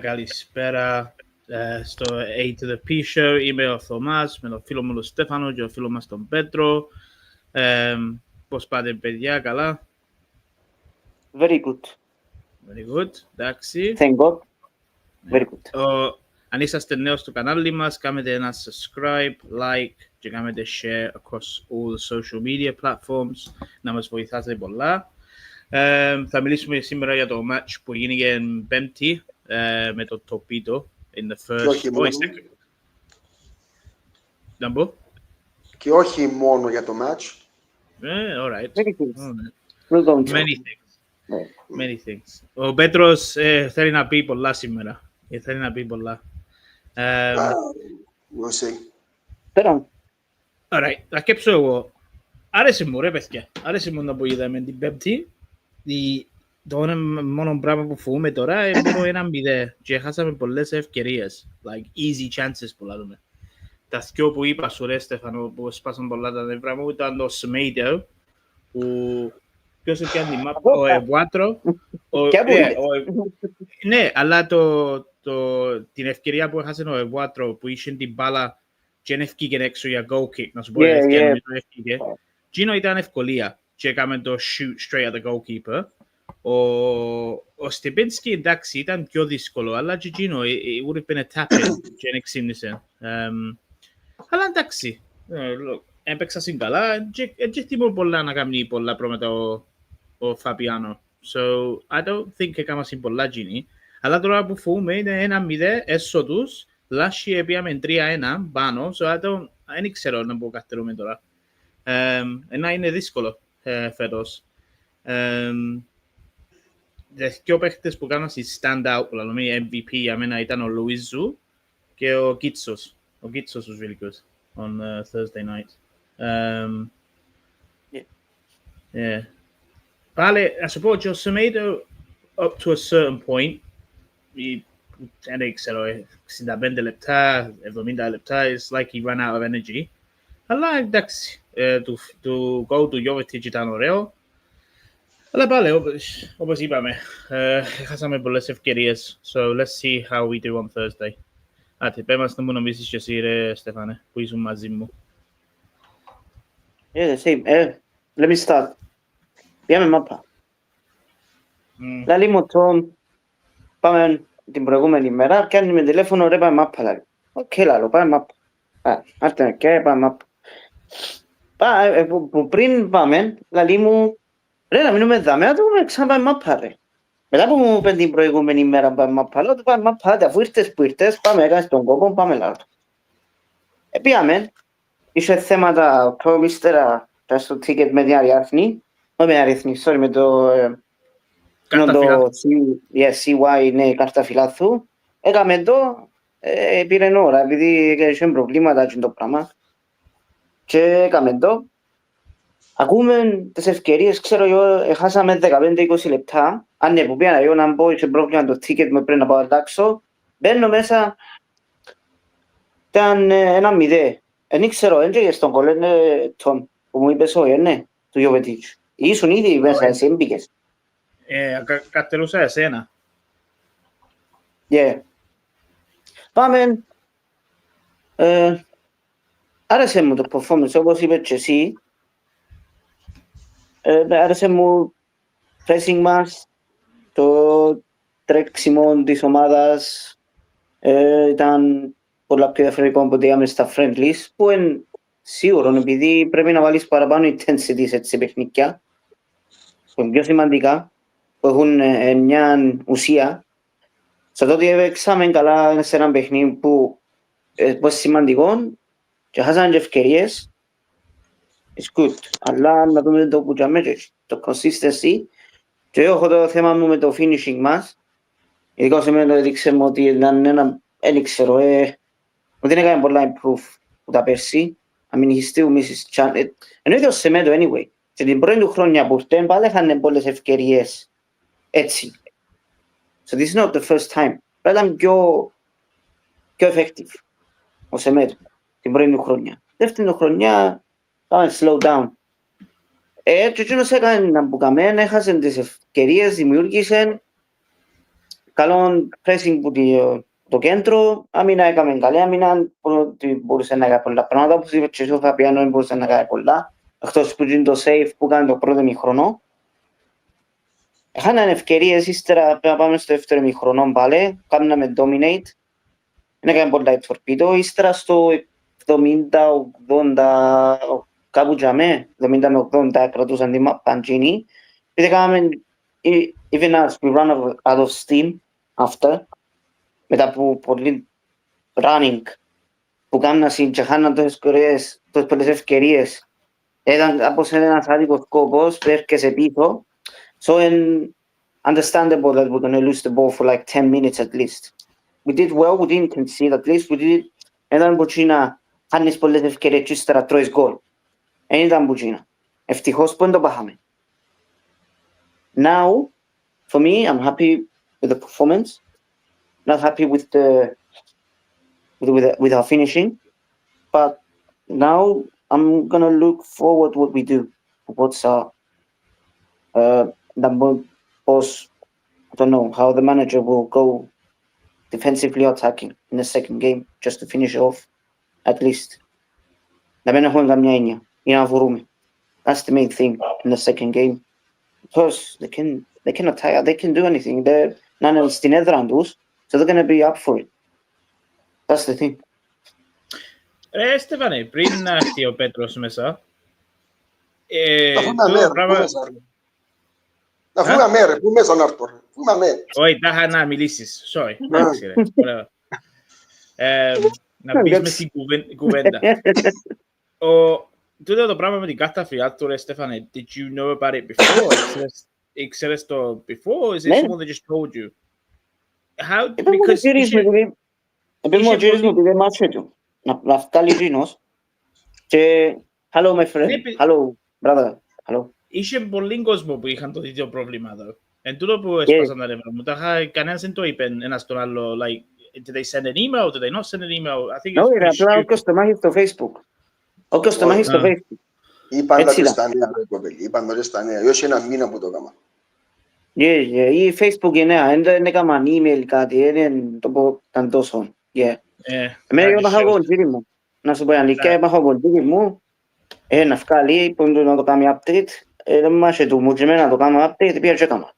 Καλησπέρα στο A2THEPSHOW. Είμαι ο Θωμάς με τον φίλο μου τον Στέφανο και τον φίλο μας τον Πέτρο. Πώς πάτε, παιδιά, καλά? Very good. Very good, εντάξει. Thank God. Very good. Αν είσαστε νέος στο κανάλι μας, κάνετε ένα subscribe, like και κάνετε share across all the social media platforms. Να μας βοηθάτε πολλά. Θα μιλήσουμε σήμερα για το match που γίνηκε Πέμπτη με το Torpedo in the first... Και όχι μόνο για το match. All right. Many things. Ο Πέτρος θέλει να πει πολλά σήμερα. Θέλει να πει πολλά. We'll see. Alright, θα σκέψω εγώ. Άρεσε μου ρε παιδιά. Άρεσε μου να που είδαμε την Πέμπτη. Το μόνο πράγμα που φοβούμε τώρα είναι μόνο 1-0 και χάσαμε πολλές ευκαιρίες. Like easy chances που λέμε. Τα δυο που είπα σου ρε Στέφανο που σπάσαν πολλά τα νευρά μου ήταν το Σμέιτο που... Ποιος έπιανε τη μάπα, ο Εβουάτρο. Ναι, αλλά την ευκαιρία που έχασε ο Εβουάτρο που είχε την μπάλα και έφυγε έξω για goal kick, να σου πω ευκαιρία με το έφυγε. Εκείνο ήταν ευκολία και έκαμε το shoot straight at the goalkeeper. Ο Στεπίνσκι εντάξει ήταν πιο δύσκολο, αλλά και εκείνο it would have been a tap-in και εξήμνησε. Αλλά εντάξει, έπαιξα συγκαλά και θυμώ πολλά να κάνει πολλά πράγματα ο Φαπιάνο. So, I don't think έκανα πολλά γίνει. Αλλά τώρα που φοβούμε είναι 1-0 έσω τους. Λάσχη έπιαμε 3-1 πάνω. So, δεν ξέρω να πω καθαρούμε τώρα. Ένα είναι δύσκολο φέτος. Δύο παίχτες που κάναν στη stand-out, που λέμε MVP για μένα ήταν ο Λουίζου και ο Κίτσος. Ο Κίτσος was really good on Thursday night. Yeah. Πάλι, να σου πω, και ο Σεμέιτο, up to a certain point, δεν ξέρω, 65 λεπτά, 70 λεπτά, it's like he ran out of energy. Αλλά εντάξει, το goal του Jovetic ήταν ωραίο. Αλλά πάλι, όπως είπαμε, χάσαμε πολλές ευκαιρίες. So, let's see how we do on Thursday. Άτε, πες μας να μου νομίζεις και εσύ ρε Στέφανε, που ήσουν μαζί μου. Yeah, the same. Let me start. Πήγαμε μάπα. Λαλή μου Τόμ, πάμε την προηγούμενη μέρα, πιάνει με τηλέφωνο, ρε πάμε μάπα, λαλή. Οκ, λαλό, πάμε μάπα. Άρτε, και πάμε μάπα. Που πριν πάμε, λαλή μου, ρε να μείνουμε δάμε, να το πούμε ξανά πάμε μάπα, ρε. Μετά που μου είπαν την προηγούμενη μέρα πάμε μάπα, λέω το πάμε μάπα, αφού ήρθες που ήρθες, πάμε, έκανες τον κόπο, πάμε λαλό. Πήγαμε, είχε θέματα πιο ύστερα στο ticket με την Αριάθνη. Όχι με αριθμή, sorry, με το CY, ναι, κάρτα φιλάθου. Έκαμε το, πήρε ώρα, επειδή είχε προβλήματα και το πράγμα. Και έκαμε το. Ακούμε τις ευκαιρίες, ξέρω εγώ, χάσαμε 15-20 λεπτά. Αν ναι, που πήγαινα εγώ να μπω, είχε πρόβλημα το ticket μου, πρέπει να πάω αλλάξω. Μπαίνω μέσα, ήταν 1-0. Δεν ξέρω, δεν πήγες στον κολλέ, Τόμ, που μου είπες όχι, ναι, του Γιωβετίτσου. Ήσουν ήδη μέσα, εσύ έμπηκες. Κατερούσα εσένα. Yeah. Πάμε. Άρεσε μου το performance, όπως είπες και εσύ. Άρεσε μου pressing μας, το τρέξιμο της ομάδας. Ήταν πολλά πιο διαφορετικό από ό,τι είχαμε στα friendlies, που είναι σίγουρο, επειδή πρέπει να βάλεις παραπάνω intensity σε παιχνίδια, που είναι πιο σημαντικά, που έχουν μια ουσία. Σε τότε έπαιξαμε καλά σε ένα παιχνίδι που είναι σημαντικό και χάσαμε και ευκαιρίες. It's good. Αλλά να δούμε το που το consistency. Και εγώ έχω το θέμα μου με το finishing μας. Ειδικά σε μένα έδειξε μου ότι ήταν ένα, δεν ξέρω, ότι δεν έκανε πολλά improve που τα πέρσι. I mean, he still misses chance. Εννοείται ο Σεμέτο, anyway. Και την πρώτη του χρόνια που ήρθε, πάλι είχαν πολλές ευκαιρίες έτσι. So this is not the first time. Πρέπει να ήταν πιο effective ο Σεμέτο την πρώτη του χρόνια. Δεύτερη του χρονιά, πάμε slow down. Και εκείνος έκανε να μπουκαμέν, έχασε τις ευκαιρίες, δημιούργησε. καλό pressing που το κέντρο, άμυνα έκαμε καλή άμυνα, ότι μπορούσε να κάνει πολλά πράγματα, όπως είπε και ο Φαπιάνο μπορούσε να κάνει πολλά, εκτός που γίνει το save που κάνει το πρώτο ημιχρονό. Έχαναν ευκαιρίες, ύστερα πρέπει να πάμε στο δεύτερο ημιχρονό πάλι, κάναμε dominate, δεν έκανε πολλά η Τορπέδο, ύστερα στο 70-80, κάπου τζαμέ, 70 με 80 κρατούσαν τη Παντζίνη, επειδή κάναμε, even as we run out of steam after, μετά από πολύ running που κάνουν και χάναν τόσες πολλές ευκαιρίες, ήταν όπως ένας άδικος κόπος που έρχεσαι πίσω, so understandable that we're going to lose the ball for like 10 minutes at least. We did well, we didn't concede at least, we did, ήταν που να χάνεις πολλές ευκαιρίες και ύστερα τρώεις γκολ. Δεν ήταν που να. Ευτυχώς που δεν το πάχαμε. Now, for me, I'm happy with the performance. Not happy with our finishing, but now I'm gonna look forward what we do. What's our number? I don't know how the manager will go defensively attacking in the second game just to finish off at least. Να μην έχουμε καμιά έννοια για να βρούμε. That's the main thing in the second game because they can attack, they can do anything. They're not στην έδρα τους. So they're going to be up for it. That's the thing. Ρε Στέφανε, πριν να έρθει ο Πέτρος μέσα, να φύγα μέρε, πού μέσα να έρθω, φύγα μέρε. Όχι, τα είχα να μιλήσεις, sorry, εντάξει ρε, να μπεις μες στην κουβέντα. Τούτο το πράγμα με την κάρτα φυλάτου, ρε Στέφανε, did you know about it before? Ήξερες το before, or is it someone that just told you? How? Because επειδή μου γυρίζουμε επειδή δεν μάτσο του. Να φτάλει γίνος και hello my friend, hello brother, hello. Είχε πολλοί κόσμο που είχαν το ίδιο πρόβλημα εδώ. Εν τούτο που έσπασαν τα νεύρα μου, κανένας δεν το είπε ένας τον άλλο, like, did they send an email, did they not send an email? I think it's pretty stupid. Όποιος το μάχει στο Facebook. Όποιος το μάχει στο Facebook. Είπαν τα και στα νέα, είπαν τα και στα νέα, όχι ένα μήνα που το έκανα. Η Facebook είναι νέα, δεν έκαναν email κάτι, δεν το πω ήταν τόσο. Εμένα εγώ είχα κοντήρι μου, να σου πω αλήθεια, είχα κοντήρι μου, να βγάλει, που να το κάνει update, δεν μάσε του μου και εμένα να το κάνω update, πήγα και έκανα.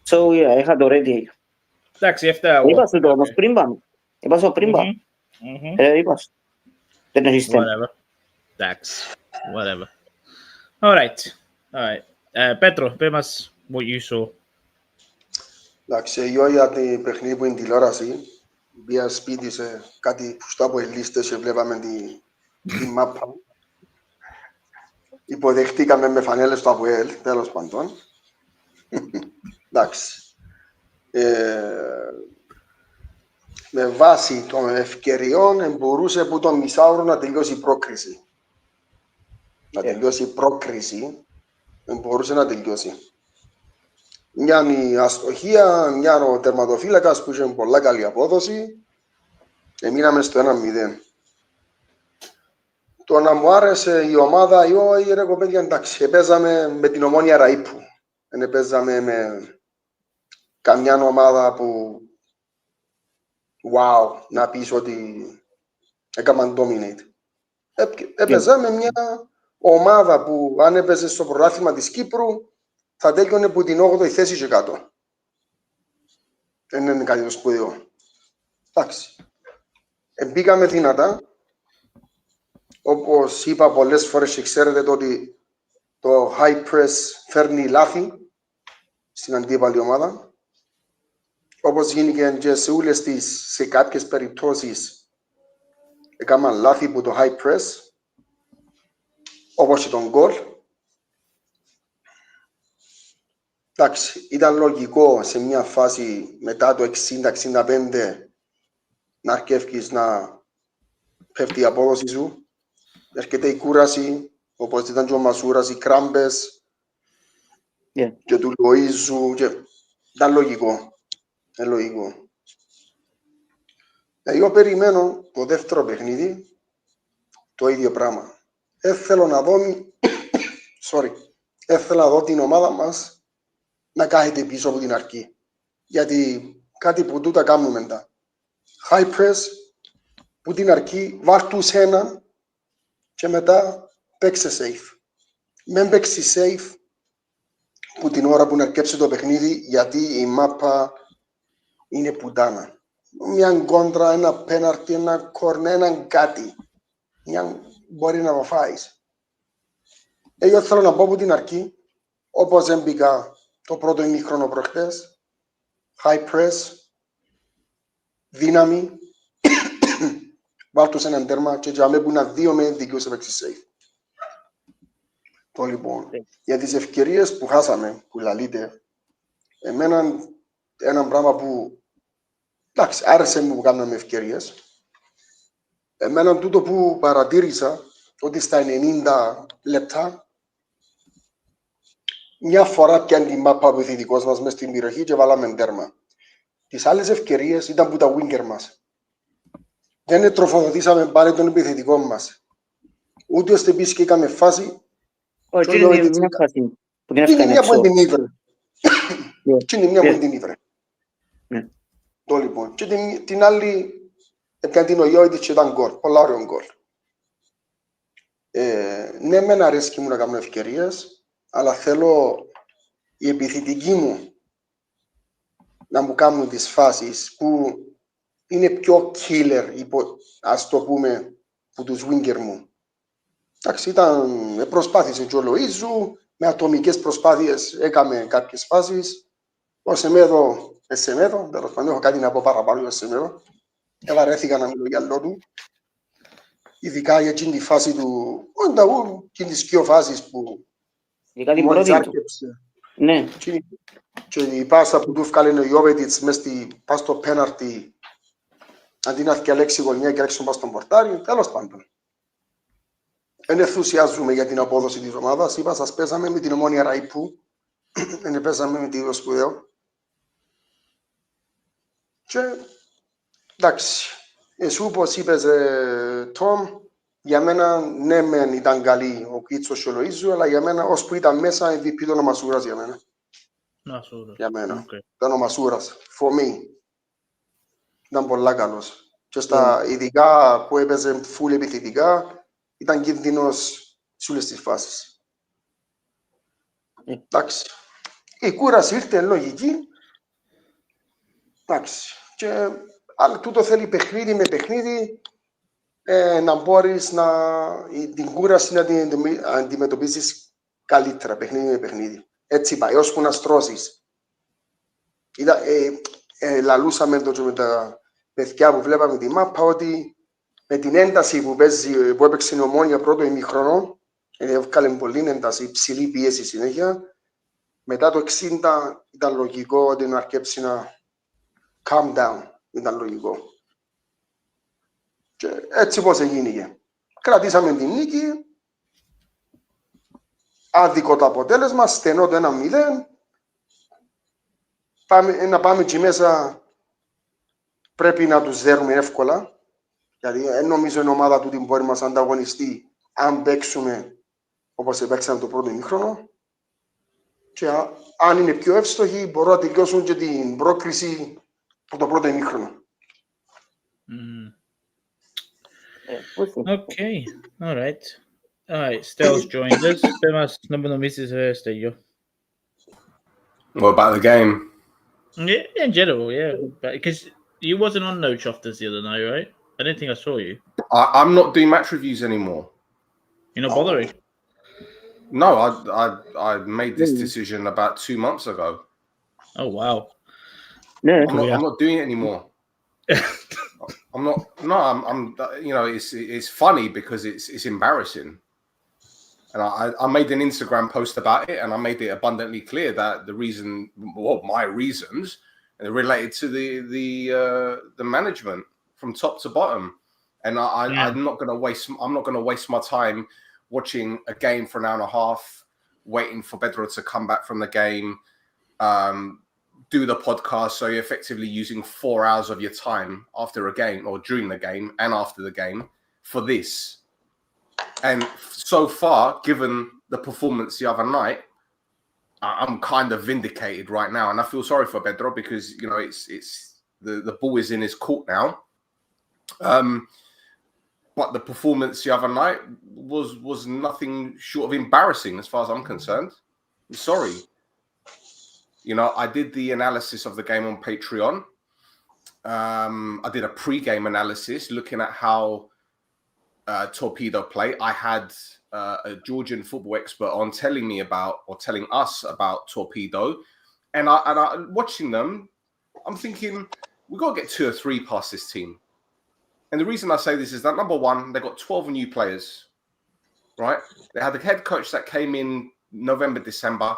So, είχα το ready. Εντάξει, αυτά εγώ. Είπα σου το όμως πριν πάμε. Είπα σου πριν πάμε. Είπα σου. Δεν έχεις θέμα. Εντάξει, whatever. Alright. Πέτρο, πες μας what you saw. Εντάξει, εγώ για την παιχνίδι που είναι τηλεόραση, πήγα σπίτι σε κάτι πουστά από ελίστες και βλέπαμε τη μάπα. Υποδεχτήκαμε με φανέλες στο ΑΠΟΕΛ, τέλος πάντων. Εντάξει. Με βάση των ευκαιριών μπορούσε που τον μισάωρο να τελειώσει η πρόκριση. Να τελειώσει η πρόκριση, μπορούσε να τελειώσει. Μια η αστοχία, μια ο τερματοφύλακας που είχε πολλά καλή απόδοση. Μείναμε στο 1-0. Το να μου άρεσε η ομάδα, ρε κοπέδια, εντάξει, παίζαμε με την Ομόνια Ραΐππου. Δεν παίζαμε με καμιά ομάδα που wow, να πεις ότι έκαναν dominate. Έπαιζαμε μια ομάδα που αν έπαιζε στο πρωτάθλημα της Κύπρου θα τέλειωνε από την 8η θέση και κάτω. Δεν είναι κάτι το σπουδαίο. Εντάξει. Μπήκαμε δυνατά. Όπως είπα πολλές φορές και ξέρετε το ότι το high press φέρνει λάθη στην αντίπαλη ομάδα. Όπως γίνηκε και σε όλες τις, σε κάποιες περιπτώσεις έκαναν λάθη που το high press, όπως και τον γκολ. Εντάξει, ήταν λογικό σε μια φάση μετά το 60-65 να αρκεύκεις να πέφτει η απόδοση σου. Έρχεται η κούραση, όπως ήταν και ο Μασούρας, οι κράμπες και του Λοΐζου. Και... ήταν λογικό. Είναι λογικό. Εγώ περιμένω το δεύτερο παιχνίδι το ίδιο πράγμα. Θέλω να δω Έθελα να δω την ομάδα μας να κάθεται πίσω από την αρχή. Γιατί κάτι που τούτα κάνουμε μετά. High press, που την αρχή βάλ' τους έναν και μετά παίξε safe. Μην παίξει safe που την ώρα που να αρκέψει το παιχνίδι, γιατί η μάπα είναι πουτάνα. Μια κόντρα, ένα πέναρτι, ένα κόρνε, ένα κάτι. Μπορεί να το φάεις. Εγώ θέλω να πω από την αρχή, όπως έμπηκα το πρώτο ημίχρονο προχτές, high press, δύναμη, βάλ' τους έναν τέρμα και για μένα που είναι 2 με δικαιούσε παίξει safe. Το λοιπόν, για τις ευκαιρίες που χάσαμε, που λαλείτε, εμένα ένα πράγμα που, εντάξει, άρεσε μου που κάναμε ευκαιρίες. Εμένα τούτο που παρατήρησα, ότι στα 90 λεπτά, μια φορά πιάνει τη μάπα ο επιθετικός μας μες στην περιοχή και βάλαμε τέρμα. Τις άλλες ευκαιρίες ήταν που τα winger μας. Δεν τροφοδοτήσαμε πάλι τον επιθετικό μας. Ούτε ώστε επίσης και είχαμε φάση. Όχι, είναι μια φάση που την έφτανε έξω. Είναι μια που την ήβρε. Το λοιπόν. Και την άλλη, έπιαν την ο Ιώητης και ήταν γκολ. Πολλά ωραίο γκολ. Ναι, μεν αρέσκει μου να κάνω ευκαιρίες, αλλά θέλω οι επιθετικοί μου να μου κάνουν τις φάσεις που είναι πιο killer, ας το πούμε, που τους winger μου. Εντάξει, προσπάθησε και ο Λοΐζου, με ατομικές προσπάθειες έκαμε κάποιες φάσεις. Ο Σεμέδο, τέλος πάντων, έχω κάτι να πω παραπάνω για Σεμέδο. Ευαρέθηκα να μιλώ για άλλο του. Ειδικά για εκείνη τη φάση του, εκείνη τις δύο φάσεις που μόλις άρκεψε. Ναι. Και η πάσα που του έφκαλε ο Ιώβετιτς μες στο πέναρτι, αντί να διαλέξει γωνιά και ρίξει τον στον πορτάρι, τέλος πάντων. Δεν ενθουσιάζουμε για την απόδοση της ομάδας. Είπα, σας παίζαμε με την Ομόνια Ραϊπού, δεν παίζαμε με το Σπουδαίο. Και εντάξει, εσύ όπως είπες, Τόμ, για μένα ναι μεν ήταν καλή ο Κίτσος και ο Λοΐζου, αλλά για μένα ώσπου ήταν μέσα MVP ήταν ο Μασούρας για μένα. Για μένα. Ήταν ο Μασούρας. For me. Ήταν πολλά καλός. Και στα ειδικά που έπαιζε full επιθετικά, ήταν κίνδυνος σε όλες τις φάσεις. Εντάξει. Η κούραση ήρθε λογική. Εντάξει. Αλλά τούτο θέλει παιχνίδι με παιχνίδι, να μπορείς την κούραση να την αντιμετωπίσεις καλύτερα, παιχνίδι με παιχνίδι. Έτσι πάει, ώσπου να στρώσεις. Λαλούσαμε το και με τα παιδιά που βλέπαμε τη μάπα, ότι με την ένταση που έπαιξε η Ομόνια πρώτο ημίχρονο, έβγαλε πολύ ένταση, υψηλή πίεση συνέχεια. Μετά το 60 ήταν λογικό ότι να αρκέψει να calm down, ήταν λογικό. Και έτσι πώς έγινε. Κρατήσαμε την νίκη, άδικο το αποτέλεσμα, στενό το 1-0. Να πάμε εκεί μέσα, πρέπει να τους δέρουμε εύκολα. Γιατί νομίζω η ομάδα του την μπορεί να μας ανταγωνιστεί αν παίξουμε όπως παίξαμε το πρώτο ημίχρονο. Και αν είναι πιο εύστοχοι, μπορούν να τελειώσουν και την πρόκριση από το πρώτο ημίχρονο. Okay, all right. Stel's joined us. Stemas να νομίζεις, Στέλιο? What about the game? Yeah, in general, yeah. Because you wasn't on No Chofters the other night, right? I didn't think I saw you. I'm not doing match reviews anymore. You're not bothering? No, I made this decision about 2 months ago. Oh, wow. I'm not doing it anymore. I'm not. No, I'm. You know, it's funny because it's embarrassing. And I made an Instagram post about it, and I made it abundantly clear that the reason, well, my reasons, related to the management from top to bottom. And I'm not going to waste my time watching a game for an hour and a half, waiting for Pedro to come back from the game, do the podcast. So you're effectively using 4 hours of your time after a game or during the game and after the game for this. And so far, given the performance the other night, I'm kind of vindicated right now, and I feel sorry for Pedro because it's the ball is in his court now. But the performance the other night was nothing short of embarrassing as far as I'm concerned. I'm sorry. I did the analysis of the game on Patreon. I did a pre-game analysis looking at how Torpedo play. I had a Georgian football expert on telling us about Torpedo, and I watching them, I'm thinking we got to get 2 or 3 past this team. And the reason I say this is that, number one, they got 12 new players, right? They had the head coach that came in November, December.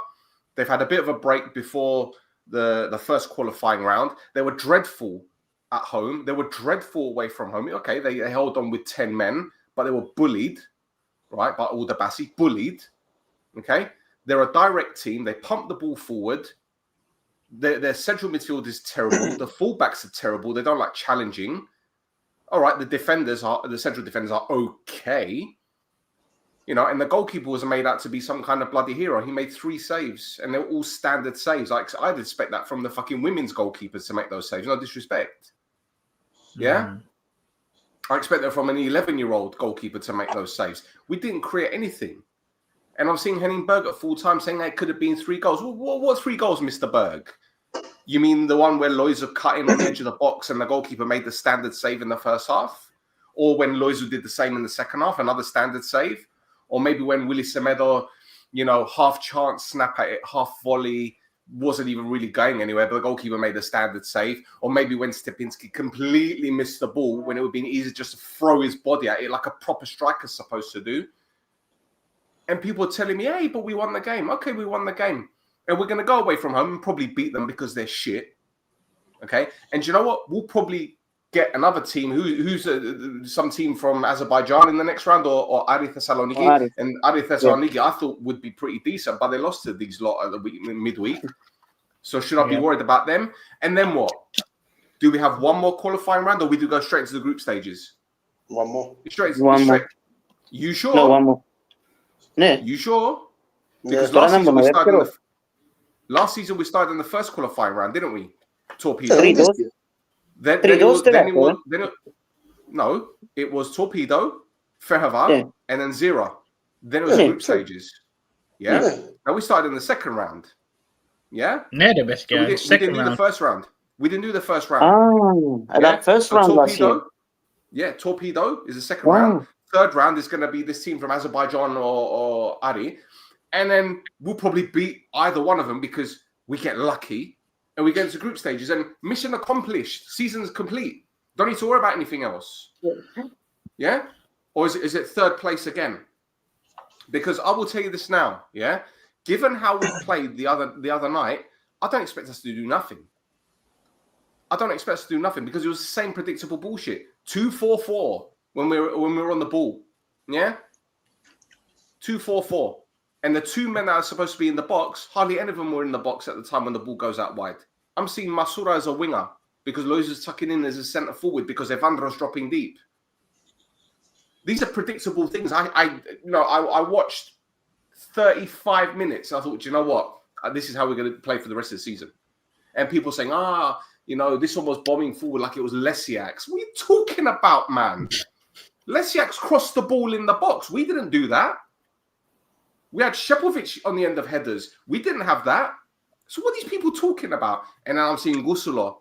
They've had a bit of a break before the first qualifying round. They were dreadful at home. They were dreadful away from home. Okay, they held on with 10 men, but they were bullied, right, by Aldabassi, bullied, okay? They're a direct team. They pump the ball forward. Their central midfield is terrible. The fullbacks are terrible. They don't like challenging. All right, the central defenders are okay. And the goalkeeper was made out to be some kind of bloody hero. He made 3 saves, and they're all standard saves. I'd expect that from the fucking women's goalkeepers to make those saves. No disrespect. Yeah? I expect that from an 11-year-old goalkeeper to make those saves. We didn't create anything. And I'm seeing Henning Berg at full time saying that it could have been 3 goals. What 3 goals, Mr. Berg? You mean the one where Loizu cut in on the edge of the box and the goalkeeper made the standard save in the first half? Or when Loizu did the same in the second half, another standard save? Or maybe when Willy Semedo, half chance, snap at it, half volley, wasn't even really going anywhere, but the goalkeeper made a standard save. Or maybe when Stepinski completely missed the ball when it would have been easy just to throw his body at it like a proper striker's supposed to do. And people are telling me, hey, but we won the game. Okay, we won the game. And we're going to go away from home and probably beat them because they're shit. Okay? And you know what? We'll probably get another team who's some team from Azerbaijan in the next round or Ari Thessaloniki. And Ari Thessaloniki, I thought would be pretty decent, but they lost to these lot at the midweek. So should I be worried about them? And then what? Do we have one more qualifying round, or we do go straight to the group stages? One more. One more. You sure? No, one more. Yeah. You sure? Because last season we started in the first qualifying round, didn't we? Torpedo. No, it was Torpedo, Fehervar, and then Zira. Then it was group stages. Yeah? Now we started in the second round. Yeah? No, the best game. We didn't do the first round. We didn't do the first round. Oh, that first round was here. Yeah, Torpedo is the second round. Third round is going to be this team from Azerbaijan or Ari. And then we'll probably beat either one of them because we get lucky and we get into group stages. And mission accomplished. Season's complete. Don't need to worry about anything else. Yeah? Or is it third place again? Because I will tell you this now, yeah? Given how we played the other night, I don't expect us to do nothing. I don't expect us to do nothing because it was the same predictable bullshit. 2-4-4 when we were on the ball. Yeah? 2-4-4. And the 2 men that are supposed to be in the box, hardly any of them were in the box at the time when the ball goes out wide. I'm seeing Masura as a winger because Lois is tucking in as a centre forward because Evandro's dropping deep. These are predictable things. I watched 35 minutes. I thought, you know what? This is how we're going to play for the rest of the season. And people saying, this one was bombing forward like it was Lesiak's. What are you talking about, man? Lesiak's crossed the ball in the box. We didn't do that. We had Shepovic on the end of headers. We didn't have that. So what are these people talking about? And now I'm seeing Gusula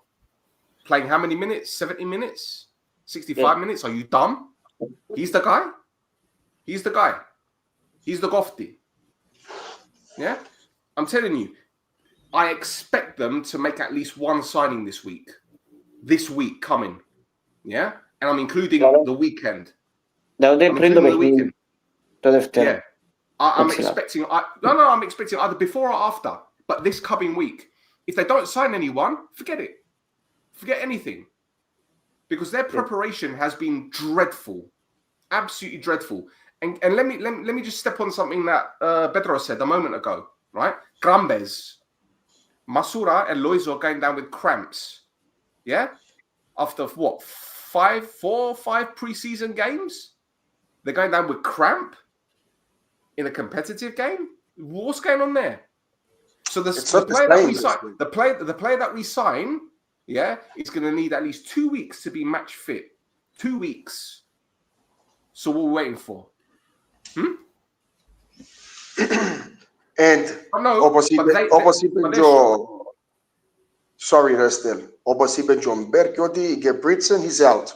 playing how many minutes? 70 minutes? 65 minutes? Are you dumb? He's the guy. He's the guy. He's the Gofti. Yeah? I'm telling you, I expect them to make at least one signing this week. This week coming. Yeah? And I'm including the weekend. I'm including the weekend. Yeah. I'm expecting either before or after, but this coming week. If they don't sign anyone, forget it. Forget anything. Because their preparation has been dreadful. Absolutely dreadful. And let me just step on something that Petros said a moment ago, right? Grambes. Masura and Loizo are going down with cramps. Yeah? After what? 4 or 5 preseason games? They're going down with cramp? In a competitive game? What's going on there? So the player that we sign, yeah, is going to need at least 2 weeks to be match fit. 2 weeks. So what we're waiting for? And sorry, Restel. Όπως είπε John Berg, ότι η Gebritsen is out.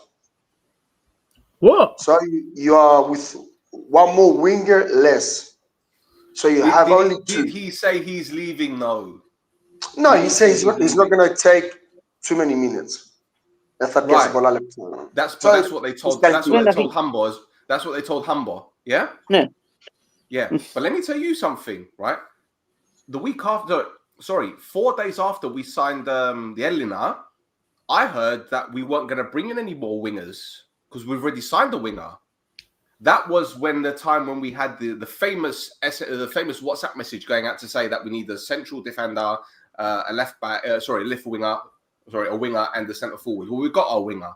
What? So you are with one more winger less. So you have only two. Did he say he's leaving? No. No, he says he's not going to take too many minutes. Right. That's what they told. That's what they told Hambo. That's what they told Hambo. Yeah. Yeah. But let me tell you something, right? The week after, 4 days after we signed the Elina, I heard that we weren't going to bring in any more wingers because we've already signed a winger. That was when the time when we had the famous WhatsApp message going out to say that we need a central defender, a left back, a winger, and the centre forward. Well, we got our winger,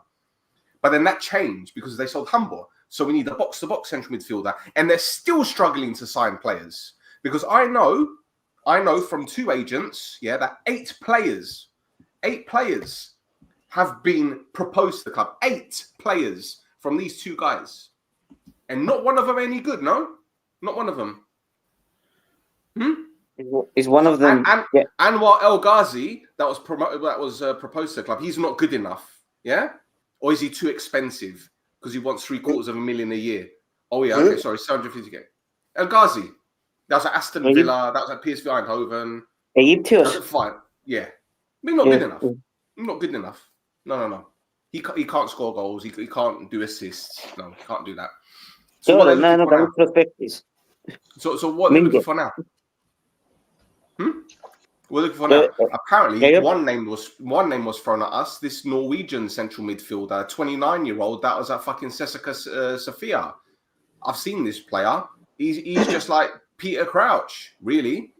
but then that changed because they sold Hamburg. So we need a box-to-box central midfielder, and they're still struggling to sign players because I know from 2 agents, yeah, that 8 players have been proposed to the club. 8 players from these 2 guys. And not one of them any good, no? Not one of them. Is one of them... And Anwar El Ghazi, that was proposed to the club, he's not good enough, yeah? Or is he too expensive? Because he wants $750,000 a year. Oh, yeah, okay, sorry, 750K. El Ghazi, that was at Aston Villa, that was at PSV Eindhoven. Egyptios. Fine, yeah. But not good enough. Not good enough. No. He can't score goals. He can't do assists. No, he can't do that. So what are they looking for now? We're looking for now. Apparently, one name was thrown at us. This Norwegian central midfielder, 29-year-old, that was at fucking CSKA Sofia. I've seen this player. He's just like Peter Crouch, really.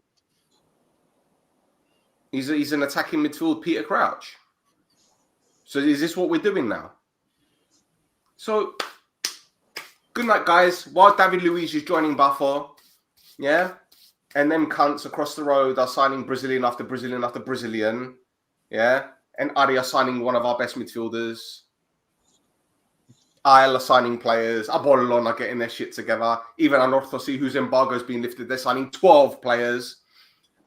He's an attacking midfield Peter Crouch. So is this what we're doing now? So good night, guys. While David Luiz is joining Buffalo, yeah, and them cunts across the road are signing Brazilian after Brazilian after Brazilian, yeah, and Ari are signing one of our best midfielders. Isle are signing players. Apollon are getting their shit together. Even Anorthosi, whose embargo's been lifted, they're signing 12 players,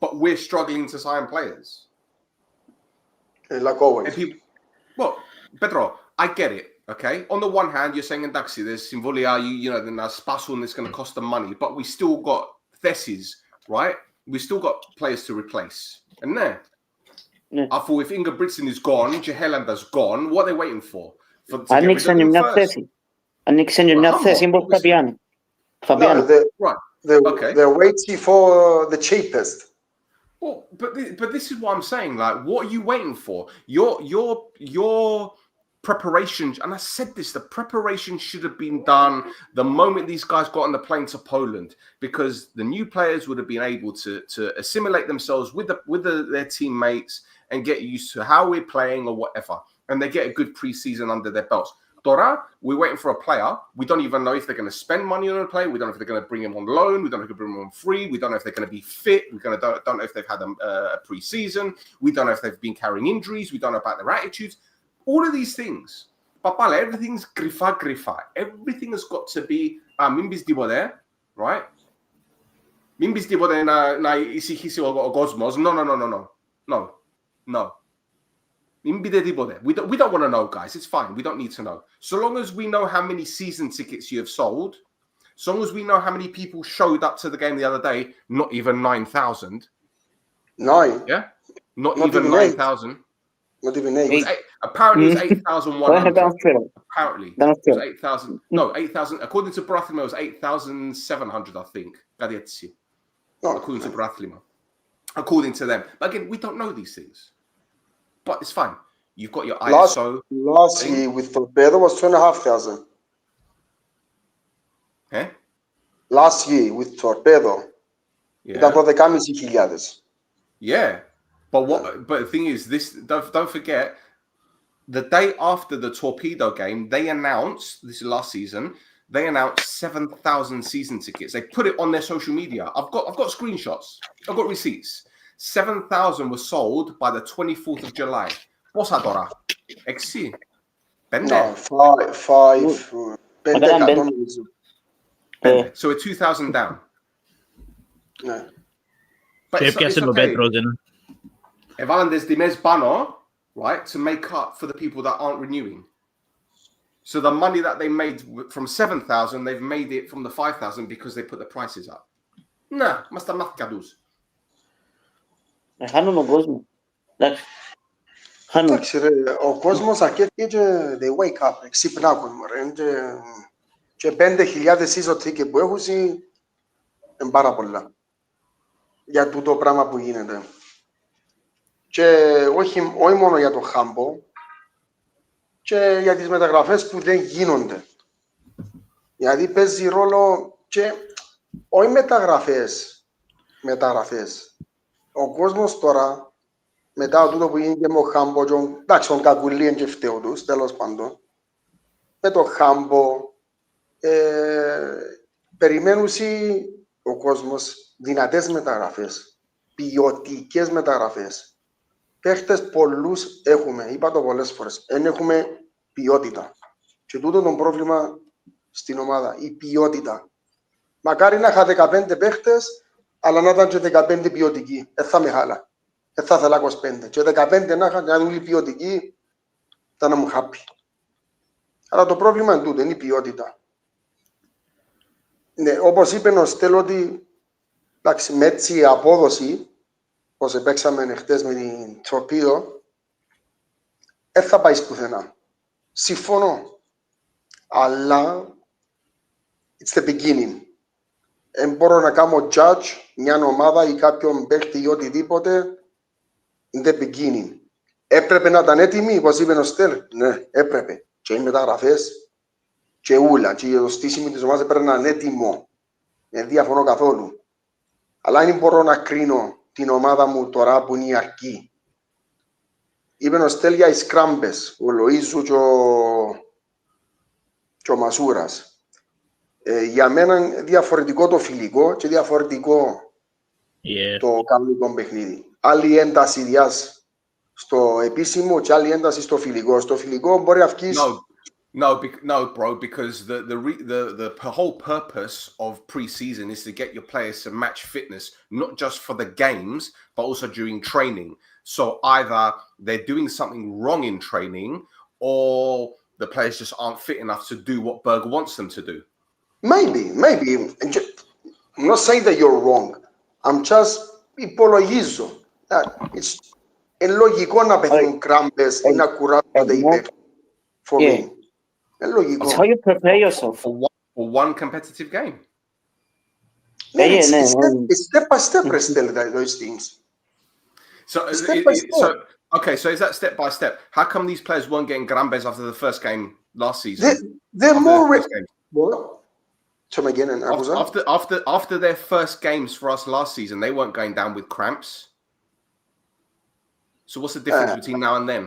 but we're struggling to sign players. Like always. Well, Pedro, I get it. Okay. On the one hand, you're saying in Daxi, there's Simvolia, then there's Spasun, it's going to cost them money, but we still got Thesses, right? We still got players to replace. And there, I thought if Inga Britsen is gone, Jehelanda's gone, what are they waiting for? Right. They're waiting for the cheapest. Well, but this is what I'm saying. Like, what are you waiting for? Your preparation, and I said this, the preparation should have been done the moment these guys got on the plane to Poland, because the new players would have been able to assimilate themselves with their teammates and get used to how we're playing or whatever, and they get a good preseason under their belts. Dora, we're waiting for a player. We don't even know if they're going to spend money on a player. We don't know if they're going to bring him on loan. We don't know if they're going to bring him on free. We don't know if they're going to be fit. We don't know if they've had a preseason. We don't know if they've been carrying injuries. We don't know about their attitudes. All of these things. Papale, everything's grifa. Everything has got to be Mimbis Dibode, right? Mimbis Dibode na isihisi o Gosmos. No. We don't want to know, guys. It's fine. We don't need to know. So long as we know how many season tickets you have sold, so long as we know how many people showed up to the game the other day, not even 9,000. 9? Yeah? Not even 9,000. Not even 8. Apparently it's 8,100. Apparently. It was 8,000. No, 8,000. According to Brathima, it was 8,700, I think. According to Brathima. According to them. But again, we don't know these things. But it's fine. You've got your ISO. Last year with Torpedo was 2,500. Eh? Last year with Torpedo. Yeah. Ήταν 12,500. Yeah. But the thing is, this don't forget, the day after the Torpedo game, they announced, this is last season, they announced 7,000 season tickets. They put it on their social media. I've got screenshots. I've got receipts. 7,000 were sold by the 24th of July. Πόσα τώρα? 6. 5. No, 5. 5. So we're 2,000 down. Ναι. But Και it's έπιασε το okay. Πέτρος. Έβαλαν τις τιμές πάνω, right, to make up for the people that aren't renewing. So the money that they made from 7,000, they've made it from the 5,000 because they put the prices up. Να, μας τα μάθηκα τους. Χάνουν ο κόσμος. Εντάξει ρε, ο κόσμος αρκεύει και they wake up, ξυπνάκουν μωρέ. Και 5,000 ίσο ticket που έχουν είναι πάρα πολλά. Για τούτο πράγμα που γίνεται. Και όχι μόνο για το χάμπο, και για τις μεταγραφές που δεν γίνονται. Δηλαδή παίζει ρόλο και όχι μεταγραφές. Ο κόσμος τώρα, μετά τούτο που γίνεται με το χάμπο, εντάξει, τον κακουλίεν και φταίω τους, τέλος πάντων, με το χάμπο, περιμένουν ο κόσμος δυνατές μεταγραφές, ποιοτικές μεταγραφές. Παίχτες πολλούς έχουμε, είπα το πολλές φορές, δεν έχουμε ποιότητα. Και τούτο το πρόβλημα στην ομάδα, η ποιότητα. Μακάρι να είχα 15 παίχτες, αλλά να ήταν και 15 ποιοτικοί. Δεν θα με χάλα. Δεν θα ήθελα 25. Και 15 να είχα και όλοι ποιοτικοί, θα να μου χάπει. Αλλά το πρόβλημα είναι τούτο, είναι η ποιότητα. Ναι, όπως είπε ο Στέλ, ότι εντάξει, με έτσι απόδοση, όπως παίξαμε χτες με την Τορπέδο, δεν θα πάει πουθενά. Συμφωνώ. Αλλά it's the beginning. Δεν μπορώ να κάνω judge μια ομάδα ή κάποιον παίχτη ή οτιδήποτε. In the beginning. Έπρεπε να ήταν έτοιμοι, όπως είπε ο Στέλ. Ναι, έπρεπε. Και οι μεταγραφές και ούλα. Και το στήσιμο της ομάδας έπρεπε να είναι έτοιμο. Δεν διαφωνώ καθόλου. Αλλά δεν μπορώ να κρίνω την ομάδα μου τώρα που είναι η αρκή. Είπε ο Στέλ για οι σκράμπες, ο Λοΐζου και ο Μασούρας. Για μένα είναι διαφορετικό το φιλικό και διαφορετικό το κανονικό παιχνίδι. Άλλη ένταση διάς στο επίσημο και άλλη ένταση στο φιλικό. Στο φιλικό μπορεί να βγεις... No, bro, because the whole purpose of pre-season is to get your players to match fitness, not just for the games, but also during training. So either they're doing something wrong in training, or the players just aren't fit enough to do what Berg wants them to do. Maybe. I'm not saying that you're wrong. I'm just υπολογίζω. It's λογικό να πεθούν κράμπες ή να κουράζονται οι παίκτες. For me. It's how you prepare yourself. For one competitive game. It's step by step, those things. So is that step by step? How come these players weren't getting Grambes after the first game last season? They're more after their first games for us last season, they weren't going down with cramps. So what's the difference between now and then?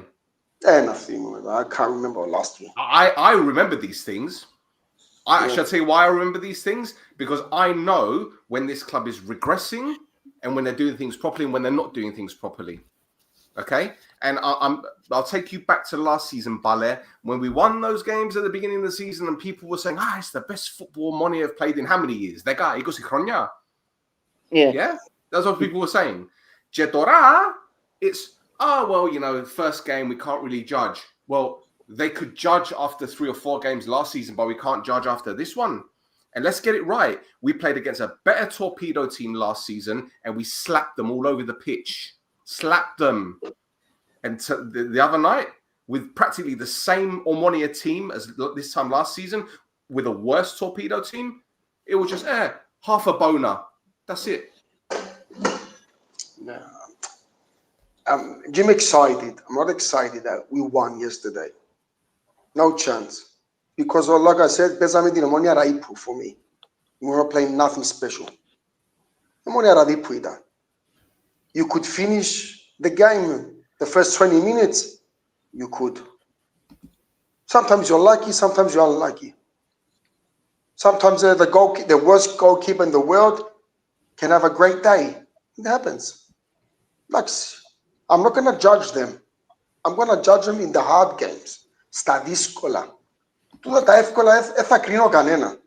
Nothing. I can't remember last year. I remember these things. Shall I tell you why I remember these things? Because I know when this club is regressing and when they're doing things properly and when they're not doing things properly. Okay? And I'll take you back to last season, Bale, when we won those games at the beginning of the season and people were saying, it's the best football OMONOIA have played in how many years? Yeah? That's what people were saying. Jetora, it's, first game, we can't really judge. Well, they could judge after 3 or 4 games last season, but we can't judge after this one. And let's get it right. We played against a better Torpedo team last season, and we slapped them all over the pitch. Slapped them. And the other night, with practically the same OMONOIA team as this time last season, with a worse Torpedo team, it was just, half a boner. That's it. No. Jim excited. I'm not excited that we won yesterday. No chance. Because, like I said, παίζαμε την OMONOIA Raipu for me. We're not playing nothing special. OMONOIA Raipu ήταν. You could finish the game, the first 20 minutes. You could. Sometimes you're lucky, sometimes you're unlucky. Sometimes the worst goalkeeper in the world can have a great day. It happens. Εντάξει. I'm not gonna judge them. I'm gonna judge them in the hard games. Στα δύσκολα. Τούτα τα εύκολα δεν θα κρίνω κανένα.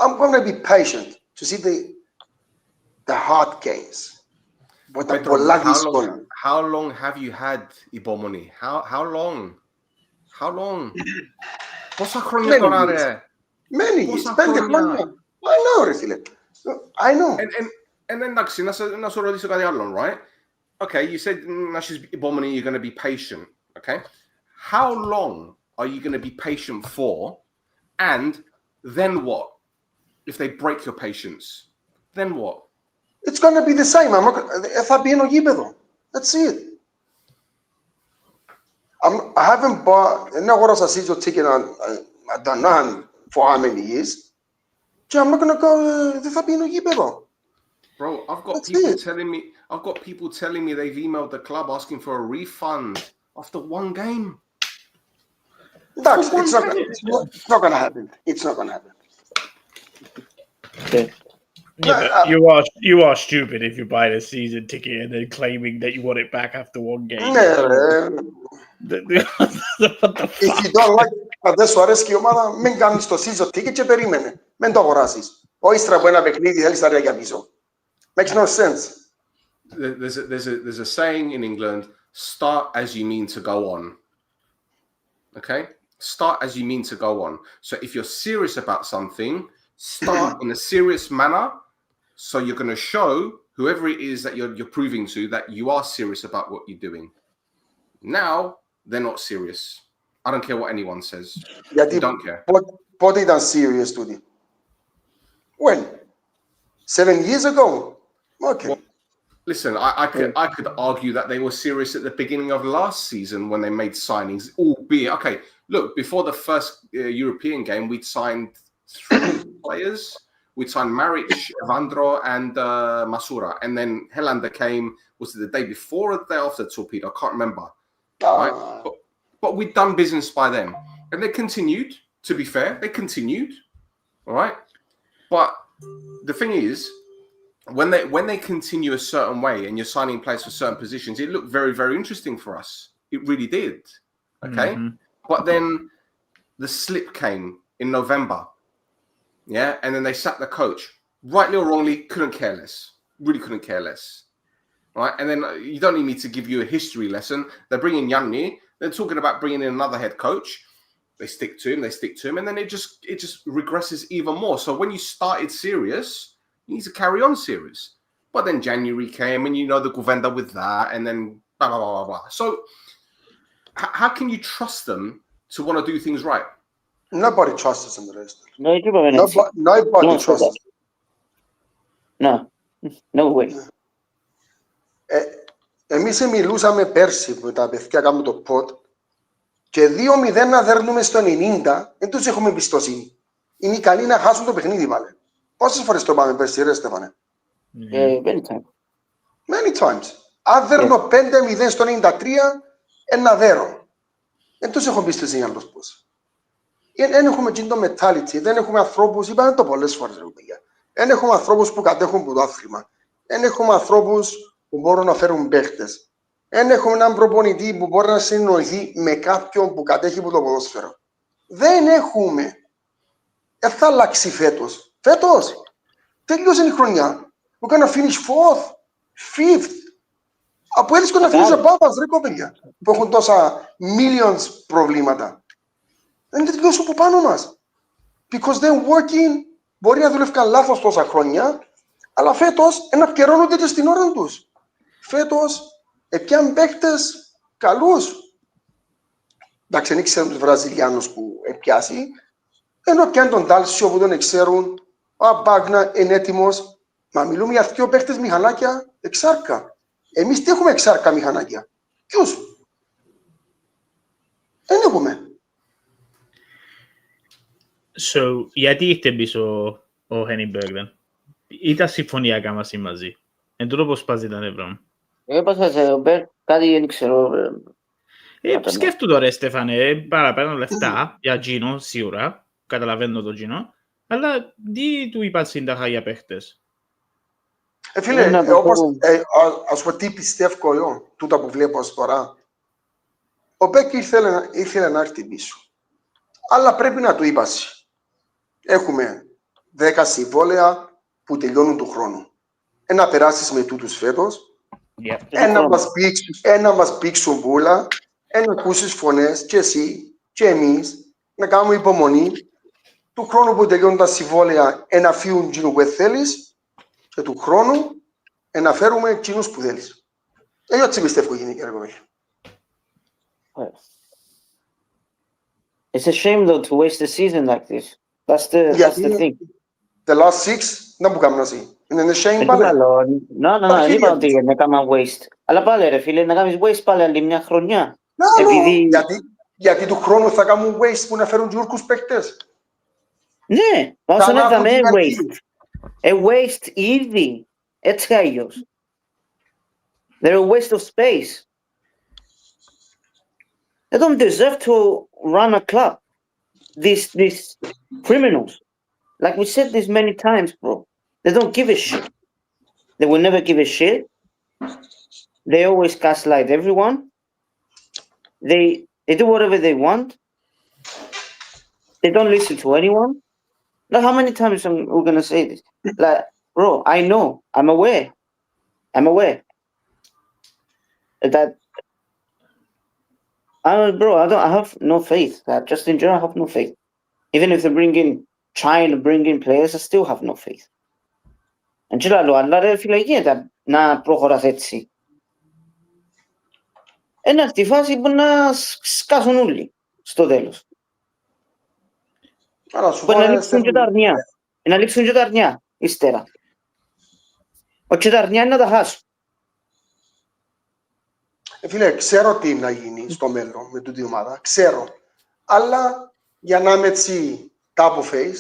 I'm gonna be patient to see the hard games. How long have you had υπομονή? How long? Πόσα χρόνια τώρα, ρε? Many years. 5 χρόνια. I know, ρε φίλε. I know. And then, εντάξει, να σου ρωτήσω κάτι άλλο, right? Okay, you said να έχεις υπομονή, you're going to be patient, okay? How long are you going to be patient for? And then what? If they break your patience, then what? It's going to be the same. Θα πηγαίνω γήπεδο. That's it. I haven't bought, δεν αγόρασα season ticket I don't know for how many years. So I'm not going to go, δεν θα πηγαίνω γήπεδο. Bro, I've got people telling me they've emailed the club asking for a refund after one game. That's, it's not going to happen. It's not going to happen. Okay. Yeah, you are stupid if you buy the season ticket and then claiming that you want it back after one game. What the fuck? If you don't like, αν δεν σου αρέσει η ομάδα, μην κάνεις το season ticket και περίμενε. Μην το αγοράσεις. Όχι ύστερα από ένα παιχνίδι θέλεις τα ρέγια πίσω. Makes no sense. There's a saying in England, start as you mean to go on. Okay? Start as you mean to go on. So if you're serious about something, start in a serious manner. So you're going to show whoever it is that you're proving to that you are serious about what you're doing. Now, they're not serious. I don't care what anyone says. I don't care. Πότε ήταν serious, Tudi? When? 7 years ago? Okay. Well, listen, I could argue that they were serious at the beginning of last season when they made signings, albeit, okay, look, before the first European game, we'd signed 3 players. We'd signed Maric, Evandro, and Masura. And then Helander came, was it the day before or the day after Torpedo? I can't remember. Right? But we'd done business by then. And they continued, to be fair, they continued. All right? But the thing is, when they continue a certain way and you're signing players for certain positions, it looked very, very interesting for us. It really did. Okay? Mm-hmm. But then the slip came in November. Yeah? And then they sacked the coach. Rightly or wrongly, couldn't care less. Really couldn't care less. Right? And then you don't need me to give you a history lesson. They're bringing Yanni. They're talking about bringing in another head coach. They stick to him. And then it just regresses even more. So when you started serious, you need to carry on serious. But then January came and you know the Govenda with that and then blah, blah, blah, blah, blah. So how can you trust them to want to do things right? Nobody trusts us in the rest. Nobody trusts us. No way. Εμείς μιλούσαμε πέρσι που τα παιδιά κάνουμε το pod και 2-0 να δέρνουμε στο 90, δεν τους έχουμε εμπιστοσύνη. Είναι ικανοί να χάσουν το παιχνίδι πάλι. Πόσες φορές το πάμε πέρσι, ρε Στέφανε? Many times. Αν δέρνω 5-0 στο 93, ένα δέρο. Δεν τους έχω εμπιστοσύνη άλλος πώς. Δεν έχουμε το mentality, δεν έχουμε ανθρώπους, είπαμε το πολλές φορές, ρε παιδιά. Δεν έχουμε ανθρώπους που κατέχουν πρωτάθλημα. Δεν έχουμε ανθρώπους που μπορούν να φέρουν παίχτες. Δεν έχουμε έναν προπονητή που μπορεί να συνοηθεί με κάποιον που κατέχει από το ποδόσφαιρο. Δεν έχουμε. Δεν θα αλλάξει φέτος. Φέτος τελείωσε η χρονιά. We're gonna finish 4th, 5th. Από έτσι να finish above us, ρε κοπέλια. Που έχουν τόσα millions προβλήματα. Δεν τελειώσουν από πάνω μας. Because they're working, μπορεί να δουλεύκαν λάθος τόσα χρόνια, αλλά φέτος να επικαιρώνονται και στην ώρα τους. Φέτος έπιαν παίκτες καλούς. Εντάξει, δεν ξέρουν τους Βραζιλιάνους που έπιάσει, ενώ πιαν τον Τάλσιο που δεν ξέρουν, ο Μπάγνα είναι έτοιμος. Μα μιλούμε για 2 παίκτες μηχανάκια εξάρκα. Εμείς τι έχουμε εξάρκα μηχανάκια? Ποιους? Δεν έχουμε. So, γιατί έχετε πίσω ο Χένιμπεργκ δεν? Ήταν συμφωνιακά μαζί. Εν τούτο πώς πάζει τα νεύρα μου. Έπασα σε ο Μπερ, κάτι δεν ξέρω. Σκέφτου τώρα, Στέφανε, παραπάνω λεφτά για Gino, σίγουρα. Καταλαβαίνω το Gino. Αλλά τι του είπα σύνταχα για παίχτες? Φίλε, ας πω τι πιστεύω εγώ, τούτα που βλέπω ως τώρα. Ο Μπέκ ήθελε να έρθει πίσω. Αλλά πρέπει να του είπασαι. Έχουμε 10 συμβόλαια που τελειώνουν του χρόνου. Ένα περάσεις με τούτους φέτος, ένα μας πήξουν πουλα, ένα ακούσεις φωνές και εσύ και εμείς να κάνουμε υπομονή του χρόνου που τελειώνουν τα συμβόλαια να φύγουν εκείνου που θέλεις και του χρόνου να φέρουμε εκείνους που θέλεις. Έτσι πιστεύω γίνει, κύριε Κοβέλη. It's a shame though to waste the season like this. That's the thing. The last 6, να που κάνουμε εσύ. Είναι shame πάλι. Δεν είπα ότι να κάνουμε waste. Αλλά πάλι ρε φίλε, να κάνεις waste πάλι άλλη μια χρονιά. Γιατί του χρόνου θα κάνουν waste που να φέρουν Τούρκους παίκτες. Ναι, όσο να δάμε waste. Waste ήδη. Έτσι αλλιώς. They're a waste of space. They don't deserve to run a club. These criminals. Like we said this many times, bro. They don't give a shit. They will never give a shit. They always gaslight everyone. They do whatever they want. They don't listen to anyone. Like how many times we're gonna say this? Like, bro, I know. I'm aware that I have no faith. Just in general, I have no faith. Even if they're trying to bring in players, I still have no faith. And τι λέω, αλλά ρε φίλε, γίνεται να προχωράς έτσι. Είναι αυτή η φάση που να σκάσουν όλοι στο τέλος. Που να λείψουν και τα αρνιά. Να λείψουν και τα αρνιά, ύστερα. Όχι τα αρνιά είναι να τα χάσουν. Φίλε, ξέρω τι να γίνει στο μέλλον με τούτη ομάδα. Ξέρω. Αλλά για να είμαι έτσι top of face,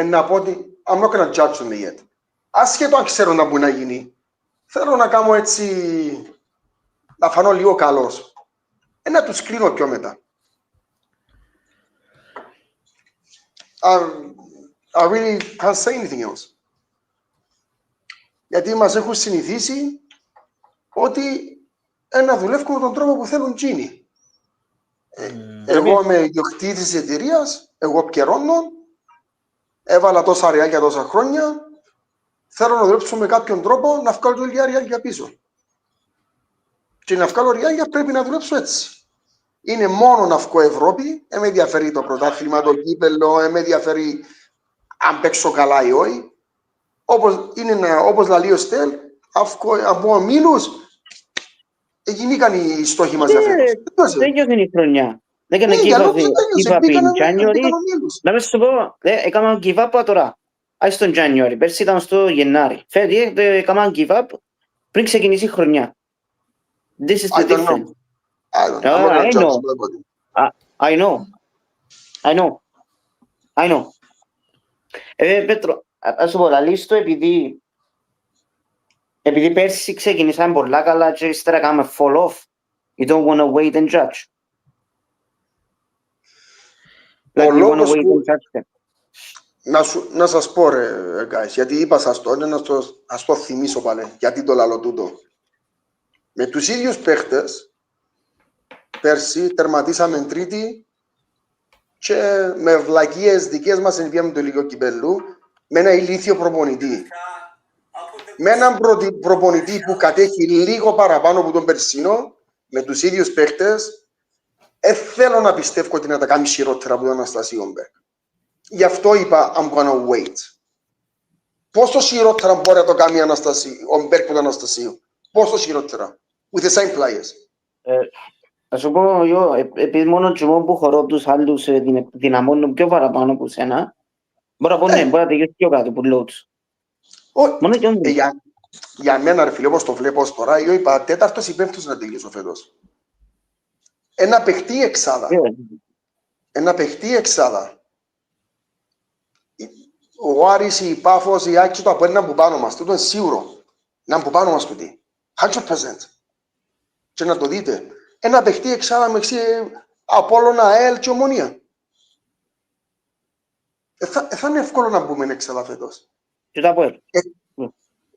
να πω ότι I'm not gonna judge them yet. Ασχέτω αν ξέρω να μπορεί να γίνει. Θέλω να κάνω έτσι, να φανώ λίγο καλός. Να τους κρίνω πιο μετά. I really can't say anything else. Γιατί μας έχουν συνηθίσει ότι να δουλεύουμε τον τρόπο που θέλουν εκείνοι. Εγώ είμαι ιδιοκτήτης της εταιρείας, εγώ επικαιρώνω, έβαλα τόσα ριάλια τόσα χρόνια, θέλω να δουλέψω με κάποιον τρόπο να βγάλω το ριάλια πίσω. Και να βγάλω ριάλια πρέπει να δουλέψω έτσι. Είναι μόνο να βγω Ευρώπη, με ενδιαφέρει το πρωτάθλημα, το κύπελλο, με ενδιαφέρει αν παίξω καλά ή όχι. Όπως λέει ο Στέλ, από μήνους, γίνηκαν οι στόχοι μας για φέτος. Δεν έγινε η χρονιά. Δεν έκανα give up in January. Να σου πω, έκανα give up τώρα. Άς τον January, πέρσι ήταν στο Γενάρη. Φέτος έκανα give up πριν ξεκινήσει η χρονιά. This is the difference. I know. Πέτρο, ας σου πω, λαλείς το επειδή πέρσι ξεκινήσαμε πολλά καλά και ύστερα κάνουμε fall off. You don't want to wait and judge. Like you want to wait and judge them. Να σας πω ρε guys, γιατί είπα σας το, ας το θυμίσω πάλι, γιατί το λαλώ τούτο. Με τους ίδιους παίχτες, πέρσι τερματίσαμε τρίτη και με βλακίες δικές μας ενβίαμε το ηλικιο κυπέλλου, με ένα ηλίθιο προπονητή. Με έναν προπονητή που κατέχει λίγο παραπάνω από τον περσίνο, με τους ίδιους παίχτες, θέλω να πιστεύω ότι να τα κάνει χειρότερα από τον Αναστασίου Μπέκ. Γι' αυτό είπα, I'm gonna wait. Πόσο χειρότερα μπορεί να το κάνει ο Μπέκ από τον Αναστασίου. Πόσο χειρότερα. With the same players. Θα σου πω, επειδή μόνο τσιμώ που χωρώ τους άλλους δυναμώνουν πιο παραπάνω από σένα, μπορώ να πω ναι, μπορεί να τελειώσει πιο κάτω που λέω τους. Για μένα, ρε φίλε, όπως το βλέπω ως τώρα, εγώ είπα τέταρτος ή πέμπτος να τελειώσω φέτος. Ένα παιχτή εξάδα. Ο Άρης, η Πάφος, η Άκη, το από ένα που πάνω μας. Τούτο είναι σίγουρο. Να που πάνω μας τούτοι. 100%. Και να το δείτε. Ένα παιχτή εξάδα με Απόλλωνα, ΑΕΛ και Ομονία. Θα είναι εύκολο να μπούμε εξάδα φέτος. Και τα ΑΠΟΕΛ.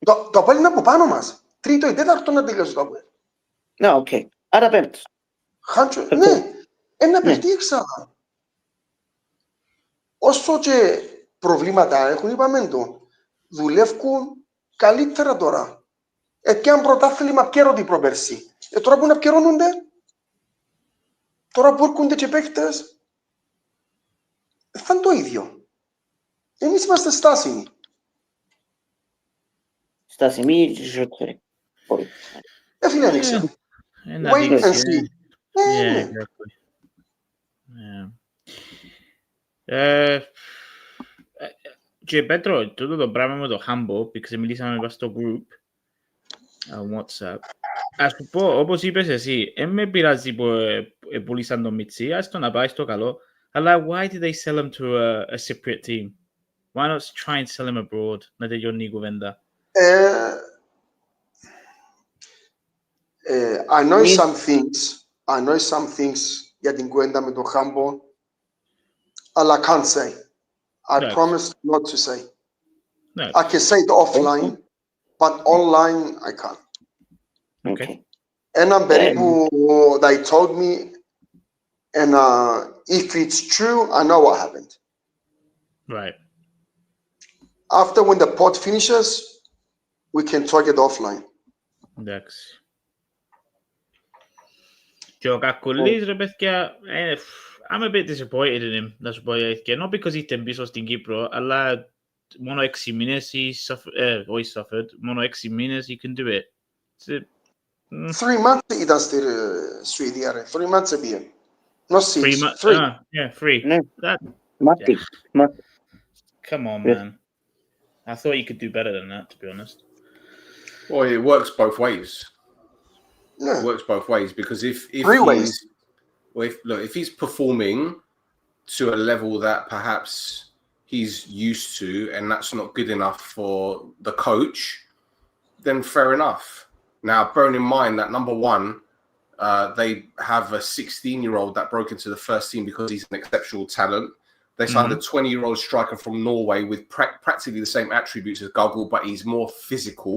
Το Αποέλ είναι από πάνω μας. Τρίτο ή τέταρτο να τελειώσει το Αποέλ. Ναι, οκ. Άρα πέμπτος. Ναι, ένα παιχτεί εξάδα. Όσο και προβλήματα έχουν, είπαμε το, δουλεύουν καλύτερα τώρα. Έπιαν πρωτάθλημα κέρωτη προπέρσι. Τώρα που να επικαιρώνονται, τώρα που έρχονται και παίχτες, θα είναι το ίδιο. Εμείς είμαστε στάσιμοι. Στάσιμοι ή ζωτέροι. Φίλε, δεν ξέρω. Wait and see. Yeah, exactly. Yeah. Και Πέτρο, τούτο το πράγμα με το Humble, που μιλήσαμε στο group, WhatsApp, ας σου πω, όπως είπες εσύ, με πειράζει που πουλήσαν τον Μιτσί, ας το να πάει στο καλό, αλλά why did they sell him to a Cypriot team? Why not try and sell him abroad? Να τελειώνει η κουβέντα. I know some things για την κουβέντα με το Humble, αλλά I can't say. I promise not to say. No. I can say it offline, but online I can't. Okay. Έναν περίπου they told me, and if it's true, I know what happened. Right. After when the pod finishes, we can talk it offline. Εντάξει. Και ο Κακουλής, ρε παιδιά, I'm a bit disappointed in him, να σου πω η αλήθεια. Not because ήταν πίσω στην Κύπρο, αλλά μόνο 6 μήνες όχι suffered, μόνο 6 μήνες he can do it. 3 months ήταν στη Σουηδία, ρε. 3 months επίε. Not 6, 3. Yeah, 3. Ναι. Μάτι. Come on, man. I thought you could do better than that, to be honest. Well, it works both ways. Yeah. It works both ways because if 3 ways. If he's performing to a level that perhaps he's used to, and that's not good enough for the coach, then fair enough. Now, bearing in mind that number one, they have a 16-year-old that broke into the first team because he's an exceptional talent. They signed a 20-year-old striker from Norway with practically the same attributes as Guggle, but he's more physical.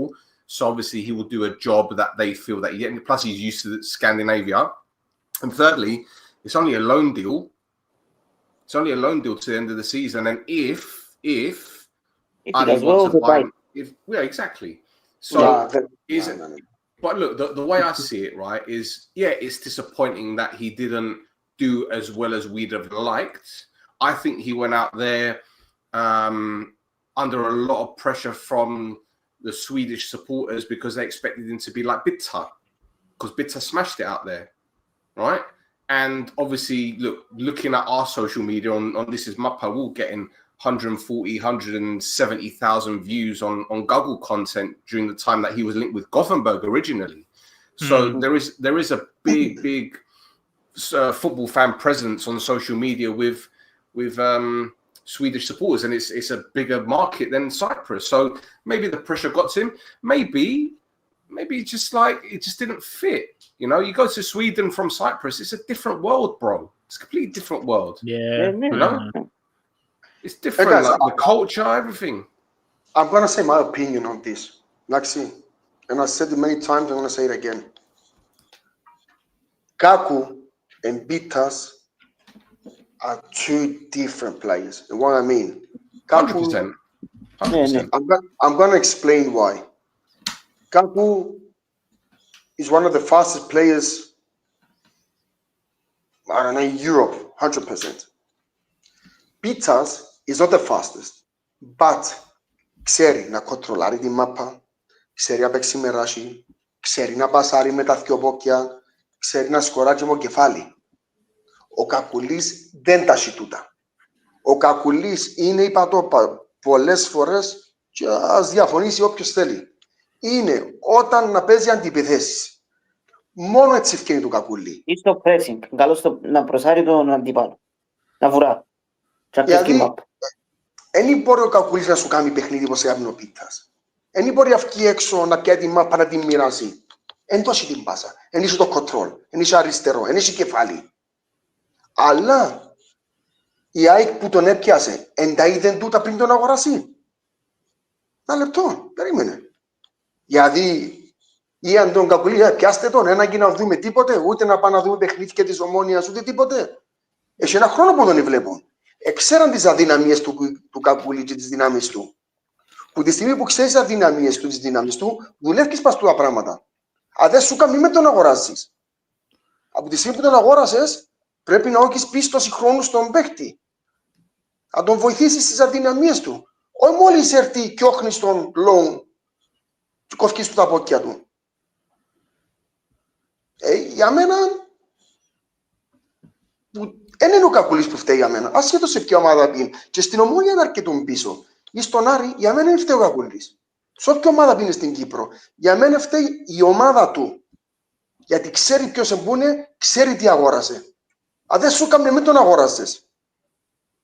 So obviously he will do a job that they feel that he gets. Plus he's used to Scandinavia. And thirdly, it's only a loan deal. It's only a loan deal to the end of the season. And if Ali wants to buy, yeah, exactly. So but look, the way I see it, right, is yeah, it's disappointing that he didn't do as well as we'd have liked. I think he went out there under a lot of pressure from the Swedish supporters because they expected him to be like Bitta, because Bitta smashed it out there, right? And obviously, looking at our social media on This Is Mappa, we're getting 140, 170,000 views on Google content during the time that he was linked with Gothenburg originally. So there is a big football fan presence on social media with Swedish supporters, and it's a bigger market than Cyprus. So maybe the pressure got to him. Maybe just like it just didn't fit. You know, you go to Sweden from Cyprus, it's a different world, bro. It's a completely different world. Yeah, you know, it's different. Guys, like the culture, everything. I'm gonna say my opinion on this, Naxi, and I said it many times. I'm gonna say it again. Kaku and Bitas are 2 different players. And what I mean, Kaku, 100%. I'm gonna explain why. Kaku is one of the fastest players, I don't know, in Europe, 100%. Bitas is not the fastest, but ξέρει να κοντρολάρει τη μάπα, ξέρει να παίξει με ράση, ξέρει να πασάρει με τα 2 πόκια, ξέρει να σκοράζει με κεφάλι. Ο Κακουλής δεν τα έχει τούτα. Ο Κακουλής είναι, είπα το πολλές φορές και ας διαφωνήσει όποιος θέλει. Είναι όταν να παίζει αντιπιθέσεις. Μόνο έτσι ευκαιρία του Κακουλή. Ή στο pressing. Καλώς να προσάρει τον αντίπαλο. Να βουρά. Δηλαδή, δεν μπορεί ο Κακουλής να σου κάνει παιχνίδι όπως έκανε ο Πίτας. Δεν μπορεί να βγει έξω να πιάει τη μάπα να την μοιράσει. Εν το έχει την πάσα. Εν είσαι το κοντρόλ. Εν είσαι αριστερό. Εν είσαι κεφάλι. Αλλά η ΑΕΚ που τον έπιασε, εν τα είδεν τούτα πριν τον αγοράσει. 1 λεπτό. Περίμενε. Γιατί ή αν τον Κακουλή, πιάστε τον, ένα και να δούμε τίποτε, ούτε να πάμε να δούμε παιχνίδια της Ομόνοιας, ούτε τίποτε. Έχει ένα χρόνο που τον βλέπουν. Ξέραν τις αδυναμίες του Κακουλή και τις δυνάμεις του. Που τη στιγμή που ξέρεις τις αδυναμίες του, τις δυνάμεις του, δουλεύεις πας τα πράγματα. Αν δεν σου κάνει, με τον αγοράσεις. Από τη στιγμή που τον αγόρασες, πρέπει να έχεις πίστοση χρόνου στον παίχτη. Να τον βοηθήσεις στις αδυναμίες του. Όχι μόλις έρθει και όχνεις τον loan και κόφκεις του τα πόδια του. Για μένα, δεν είναι ο Κακουλής που φταίει για μένα. Ασχέτως σε ποια ομάδα πει. Και στην Ομόνια είναι αρκετόν πίσω. Ή στον Άρη, για μένα δεν φταίει ο Κακουλής. Σε όποια ομάδα πει στην Κύπρο. Για μένα φταίει η ομάδα του. Γιατί ξέρει ποιος εμπούνε, ξέρει τι αγόρασε. Αν δεν σου έκανε, μην τον αγόρασες.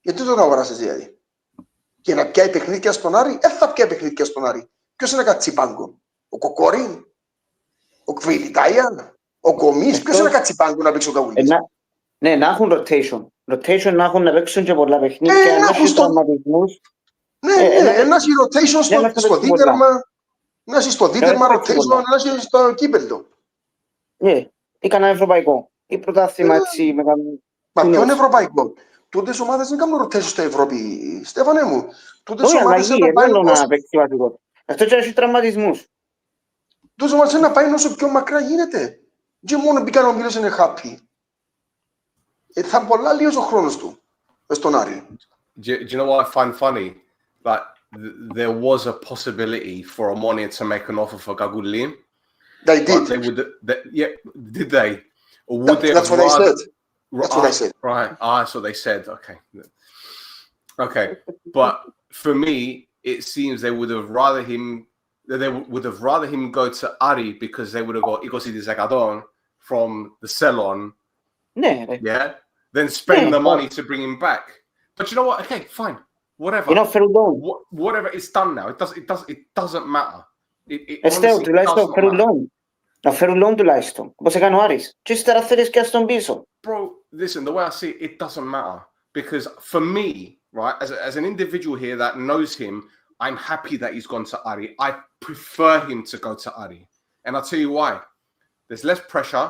Γιατί τον αγοράσες δηλαδή. Και να πιάει παιχνίδια στον Άρη, θα πιάει παιχνίδια στον Άρη. Ποιος είναι κατσιπάγκο, ο Κοκόρη, ο Κβιλιτάιαν, ο Κομής, ποιος είναι κατσιπάγκο να παίξει ο Κακουλής. Ναι, να έχουν rotation. Rotation να έχουν να παίξουν και πολλά παιχνίδια, να έχουν τραυματισμούς. Ναι, να έχει rotation στο δίτερμα, να έχει στο δίτερμα rotation, να έχει στο κύπελλο. Ναι, ή κανένα ευρωπαϊκό. Ή πρωτάθλημα έτσι με κανένα. Μα ποιο είναι ευρωπαϊκό. Τούτες ομάδες δεν κάνουν rotation στο Ευρώπη, Στέφανε μου. Τούτες ομάδες δεν πάει να παίξει βασικό. Αυτό και έχει τραυματισμούς. Τούτες ομάδες να πάει όσο πιο μακρά γίνεται. Και μόνο μπήκαν ο Μίλος είναι happy. Θα είναι πολλά λίγος ο χρόνος του μες στον Άρη. Do you know what I find funny? That there was a possibility for Omonia to make an offer for Gagulin. They did. Yeah, did they? Or would they? That's what they said. That's what I said. Right. That's what they said. Okay. Okay. But for me, it seems they would have rather him go to Ari because they would have got Ikosi de Zagadon from the sell-on. Yeah. Then spend the money to bring him back. But you know what? Okay, fine. Whatever. Whatever. It's done now. It doesn't matter. Τουλάχιστον φέρουν loan. Να φέρουν loan τουλάχιστον. Όπως έκανε ο Άρης. Και ύστερα θέλεις και στον πίσω. Bro, listen, the way I see it, it doesn't matter. Because for me, right, as an individual here that knows him, I'm happy that he's gone to Ari. I prefer him to go to Ari. And I'll tell you why. There's less pressure.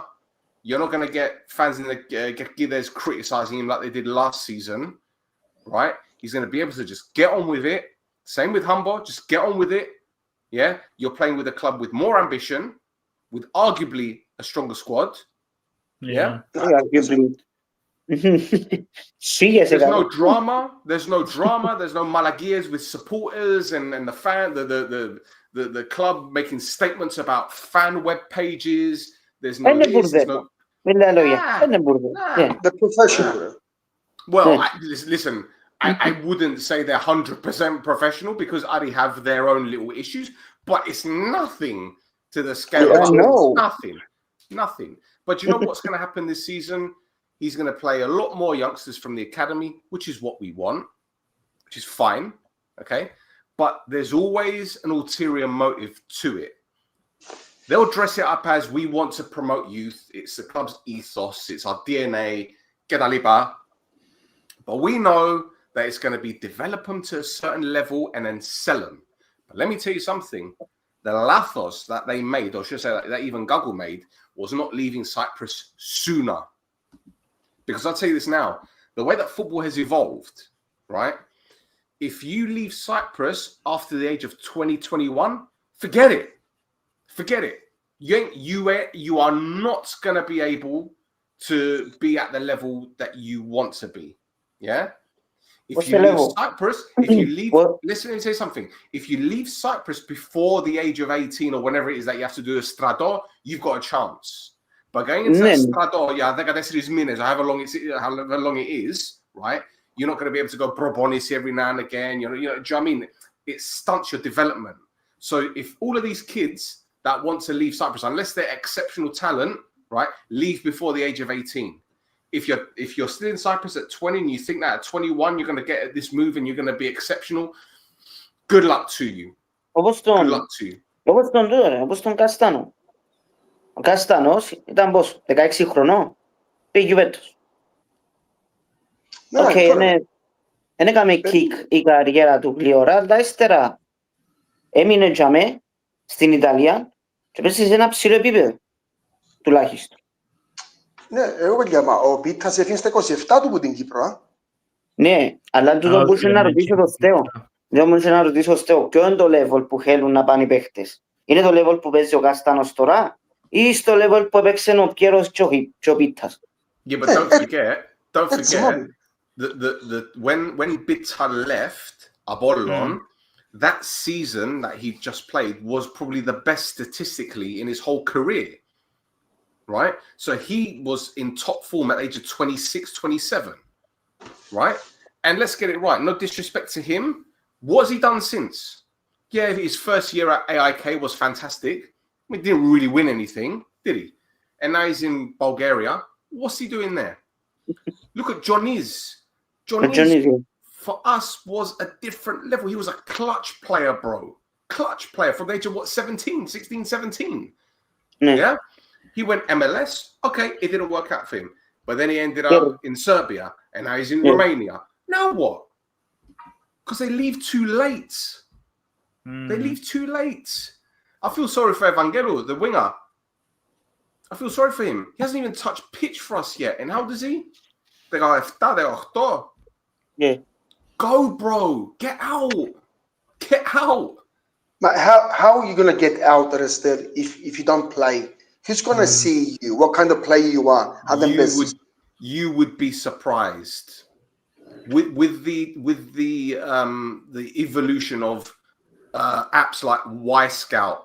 You're not going to get fans in the Gides criticizing him like they did last season, right? He's going to be able to just get on with it. Same with Humber, just get on with it. Yeah, you're playing with a club with more ambition, with arguably a stronger squad. Yeah. Arguably. There's no drama. There's no malagias with supporters and the fan, the club making statements about fan web pages. There's no this, there's no. They're professional. Well, listen. I wouldn't say they're 100% professional because Ari have their own little issues, but it's nothing to the scale of nothing. But you know what's going to happen this season? He's going to play a lot more youngsters from the academy, which is what we want, which is fine, okay? But there's always an ulterior motive to it. They'll dress it up as we want to promote youth. It's the club's ethos. It's our DNA. Kedaliba. But we know that it's going to be develop them to a certain level and then sell them. But let me tell you something. The lathos that they made, or should I say that even Google made, was not leaving Cyprus sooner. Because I'll tell you this now. The way that football has evolved, right? If you leave Cyprus after the age of 20, 21, forget it. Forget it. You are not going to be able to be at the level that you want to be. Yeah? If you leave Cyprus, listen and say something. If you leave Cyprus before the age of 18 or whenever it is that you have to do a strato, you've got a chance. But going into that strato, however long it is, right? You're not going to be able to go Brobonis every now and again. Do you know what I mean? It stunts your development. So if all of these kids that want to leave Cyprus, unless they're exceptional talent, right, leave before the age of 18. If you're still in Cyprus at 20 and you think that at 21 you're going to get this move and you're going to be exceptional, good luck to you. Good luck to you. Όπως τον Καστάνο. Ο Καστάνος ήταν πόσο, 16 χρονών. Πήγε Γιουβέντους. Οκ, δεν έκαμε κικ η καριέρα του γλυόρα, αλλά ύστερα έμεινε για μέ στην Ιταλία και παίζει σε ένα ψηλό επίπεδο, τουλάχιστον. Ναι, εγώ παιδιά, ο Πίτας έφυγε στα 27 του που την Κύπρο. Ναι, αλλά τούτο μπορούσε να ρωτήσω το Στέο. Δεν μπορούσε να ρωτήσω Στέο, ποιο είναι το level που θέλουν να πάνε οι παίχτες. Είναι το level που παίζει ο Καστάνος τώρα ή στο level που έπαιξε ο Πιέρος και ο Πίτας. Yeah, but don't forget, when Bitta left Apollon, that season that he just played was probably the best statistically in his whole career, right? So he was in top form at the age of 26, 27, right? And let's get it right, no disrespect to him, what has he done since? Yeah, his first year at AIK was fantastic. He didn't really win anything, did he? And now he's in Bulgaria. What's he doing there? Look at Johnny's. Johnny's, for us, was a different level. He was a clutch player, bro. Clutch player from the age of, what, 17, 16, 17? Yeah? He went MLS. Okay, it didn't work out for him. But then he ended up in Serbia, and now he's in Romania. Now what? Because they leave too late. They leave too late. I feel sorry for Evangelo, the winger. I feel sorry for him. He hasn't even touched pitch for us yet. And how does he? They go, yeah. Go, bro. Get out. Get out. But how are you going to get out, Arrested, if you don't play? Who's going to see you? What kind of player you are? You would be surprised with the evolution of apps like Y Scout.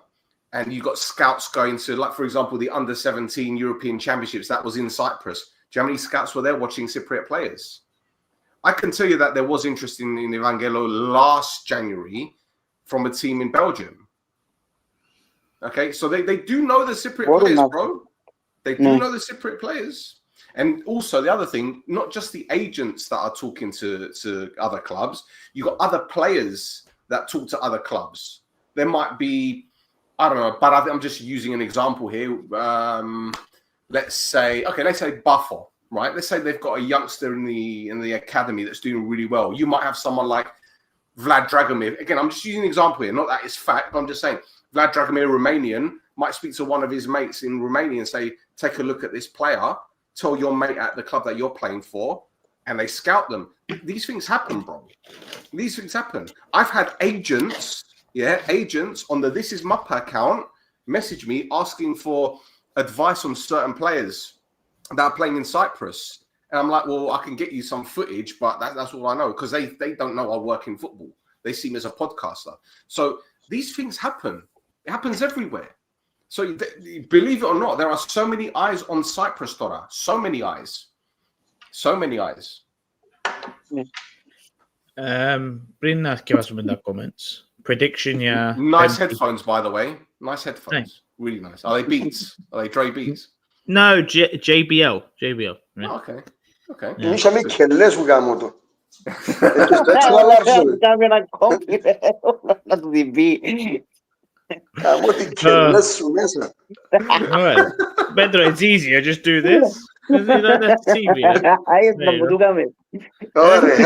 And you got scouts going to, like, for example, the under-17 European Championships. That was in Cyprus. Do you know how many scouts were there watching Cypriot players? I can tell you that there was interest in Evangelo last January from a team in Belgium. Okay, so they do know the Cypriot players, bro. They do know the Cypriot players. And also the other thing, not just the agents that are talking to other clubs. You got other players that talk to other clubs. There might be, I don't know, but I'm just using an example here. Let's say Buffer, right? Let's say they've got a youngster in the academy that's doing really well. You might have someone like Vlad Dragomir. Again, I'm just using an example here. Not that it's fact, but I'm just saying Vlad Dragomir, Romanian, might speak to one of his mates in Romania and say, take a look at this player. Tell your mate at the club that you're playing for, and they scout them. These things happen, bro. These things happen. I've had agents on the This Is Muppa account message me asking for advice on certain players that are playing in Cyprus. And I'm like, well, I can get you some footage, but that's all I know, because they don't know I work in football. They see me as a podcaster. So these things happen. It happens everywhere. So believe it or not, there are so many eyes on Cyprus, Dora. So many eyes. So many eyes. Πριν να σκεφάσουμε τα comments. Prediction, yeah. Nice headphones, by the way. Nice headphones. Thanks. Really nice. Are they Beats? Are they Dre Beats? No, JBL. JBL. Yeah. Oh, okay. Okay. Είχαμε και λες που γάμω το. Κάμε ένα κόμπλιμεντο να του την πει. Γάμω την και λες σου μέσα. Pedro, it's easier. Just do this. That's easier. Ωραία,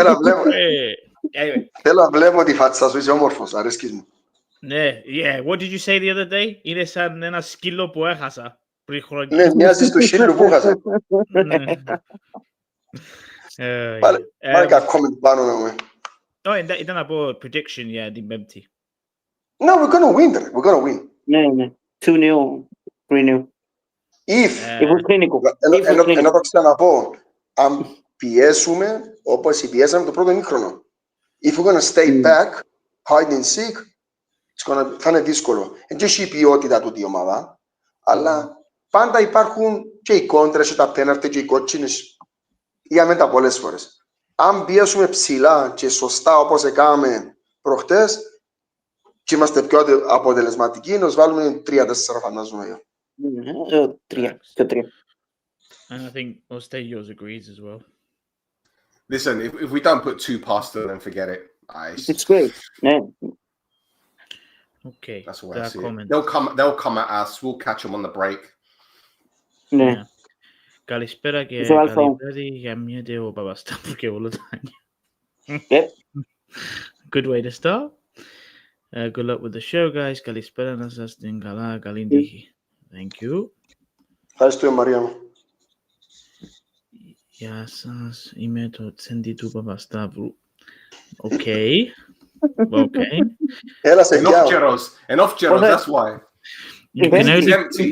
θέλω να βλέπω τη φάτσα σου, είσαι όμορφος, αρέσκεις μου. Ναι, yeah. What did you say the other day? Είναι σαν ένα σκύλο που έχασα πριν χρόνια. Ναι, μοιάζεις του σκύλου που έχασα. Πάρε κα comment πάνω να μου. Ήταν από prediction για την Πέμπτη. No, we're gonna win there. We're gonna win. Ναι, 2-0, 3-0. Ενώ το ξαναπώ, αν πιέσουμε όπως πιέσαμε το πρώτο ημίχρονο. If we're gonna stay back, hide and seek, θα είναι δύσκολο. Και έχει η ποιότητα του η ομάδα, αλλά πάντα υπάρχουν και οι κόντρες και τα πέναρτε και οι κότσινες. Είδαμε τα πολλές φορές. Αν πιέσουμε ψηλά και σωστά όπως έκαναμε προχτές και είμαστε πιο αποτελεσματικοί, να βάλουμε 3-4 φαντάζομαι. 3. And I think Osteos agrees as well. Listen, if we don't put two past them, then forget it. It's great. Yeah. Okay. That's what I see. They'll come at us. We'll catch them on the break. Ναι. Καλησπέρα και καλή βράδυ για μια τέο Παπασταύρου και όλο το άνιο. Good way to start. Good luck with the show, guys. Καλησπέρα να σας την καλά, καλή τύχη. Thank you. Ευχαριστώ, Μαρία μου. Γεια σας, είμαι το τσέντι του Παπασταύρου. Okay. Okay. Έλα σε γεια. Enough Geros, that's why. You can only, Empty.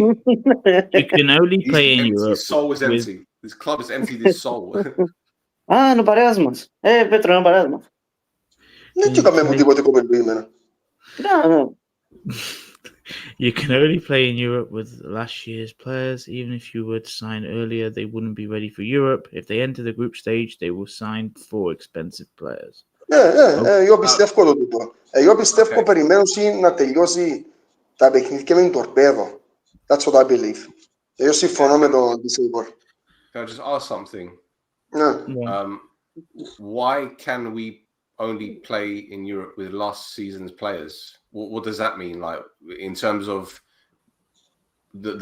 you can only play in Europe. His soul is empty. This club has emptied his soul. Είναι ο παρέας μας. Πέτρο, είναι ο παρέας μας. Δεν έκαμε μου τίποτε κοπελού εμένα. You can only play in Europe with last year's players. Even if you were to sign earlier, they wouldn't be ready for Europe. If they enter the group stage, they will sign 4 expensive players. Εγώ πιστεύω το τούτο. Εγώ πιστεύω περιμένω να τελειώσει τα παιχνίδια με τον Τορπέδο. That's what I believe. Εγώ συμφωνώ με τον Disable. Can I just ask something? Ναι. Why can we only play in Europe with last season's players? What does that mean? Like in terms of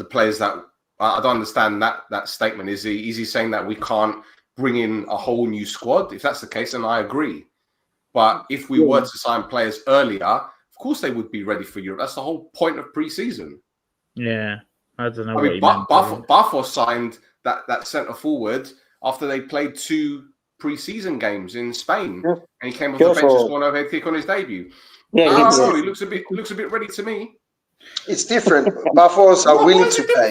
the players that I don't understand that statement. Is he saying that we can't bring in a whole new squad? If that's the case, then I agree. But if we were to sign players earlier, of course they would be ready for Europe. That's the whole point of pre-season. Yeah, I don't know. I mean, Buffon signed that centre forward after they played 2 pre-season games in Spain, and he came off the bench and scored an overhead kick on his debut. He looks a bit ready to me. It's different. Buffons are willing to pay.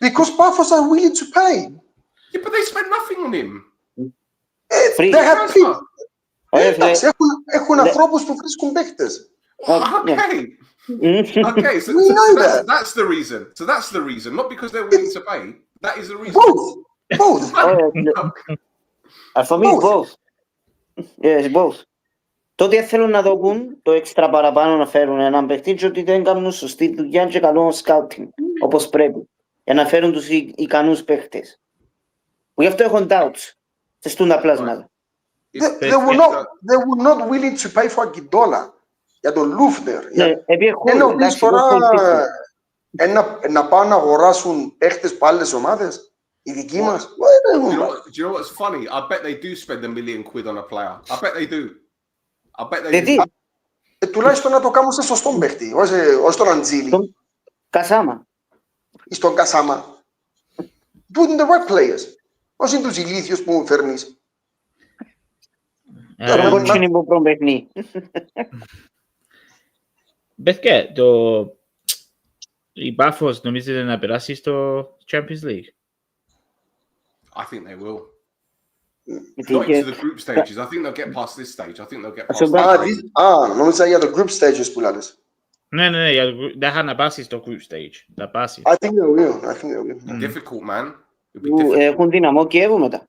Because Buffons are willing to pay. Yeah, but they spent nothing on him. They have people. Έχουν ανθρώπους που βρίσκουν παίκτες. Okay. Okay, so that's the reason. So that's the reason, not because they're willing to pay. That is the reason. Both. For me, both. Yes, both. Το ότι θέλουν να δοκούν το έξτρα παραπάνω να φέρουν έναν παίκτη και ότι δεν κάνουν σωστή δουλειά και καλό scouting όπως πρέπει για να φέρουν τους ικανούς παίκτες. Γι' αυτό έχουν doubts σε στούντα πλάσματα. They were not willing to pay for Aguidola. Για τον Λούφνερ. Ενώ πεις τώρα να πάνε να αγοράσουν παίχτες από άλλες ομάδες. Οι δικοί μας. Do you know what's funny? I bet they do spend £1 million on a player. I bet they do. I bet they do. Τουλάχιστον να το κάνουν σε σωστόν παίχτη. Όχι στον Αντζήλι. Κασάμα. Ή στον Κασάμα. Put in the right players. Όχι είναι τους ηλίθιους που μου φέρνεις. Είναι που προμπαιχνεί. Μπέθηκε, η Buffos νομίζετε να περάσει στο Champions League? I think they will. Not into the group stages. I think they'll get past this stage. I think they'll get past this. Νόμιζα για το group stages που λάδες. Ναι, δεν είχαν να πάσει στο group stage. Θα πάσει. I think they will. Difficult, man. Έχουν δυναμό Κιέβου μετά.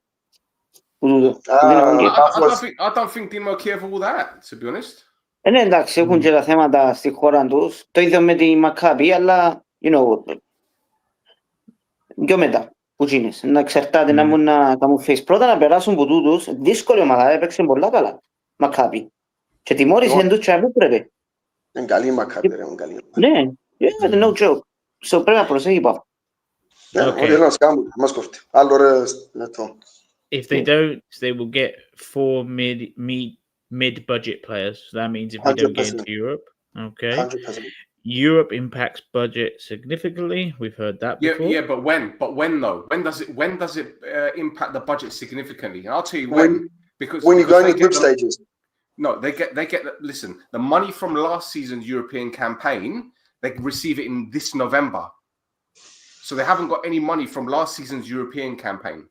I don't think Dinamo Kiev are all that, to be honest. Ναι, εντάξει, έχουν και τα θέματα στη χώρα τους. Το ίδιο με τη Μακάμπη, αλλά, πιο μετά, που γίνεις. Να εξαρτάται να μου θες πρώτα να περάσουν από τούτους. Δύσκολη ομάδα, έπαιξε πολλά καλά. Μακάμπη. Και τιμώρησε τους και που πρέπει. Είναι καλή Μακάμπη, ρε, είναι καλή. Ναι, no joke. So πρέπει να προσέχει πάω. Ό,τι θέλω να σκάμουν, μας κόφτει. Άλλο ρε, λεπτό. If they don't, they will get 4 mid-budget players. So that means if we don't get into Europe, okay. 100%. Europe impacts budget significantly. We've heard that before. Yeah, but when though? When does it impact the budget significantly? And I'll tell you when. Because when you go into group stages. No, they get. Listen, the money from last season's European campaign, they receive it in this November. So they haven't got any money from last season's European campaign.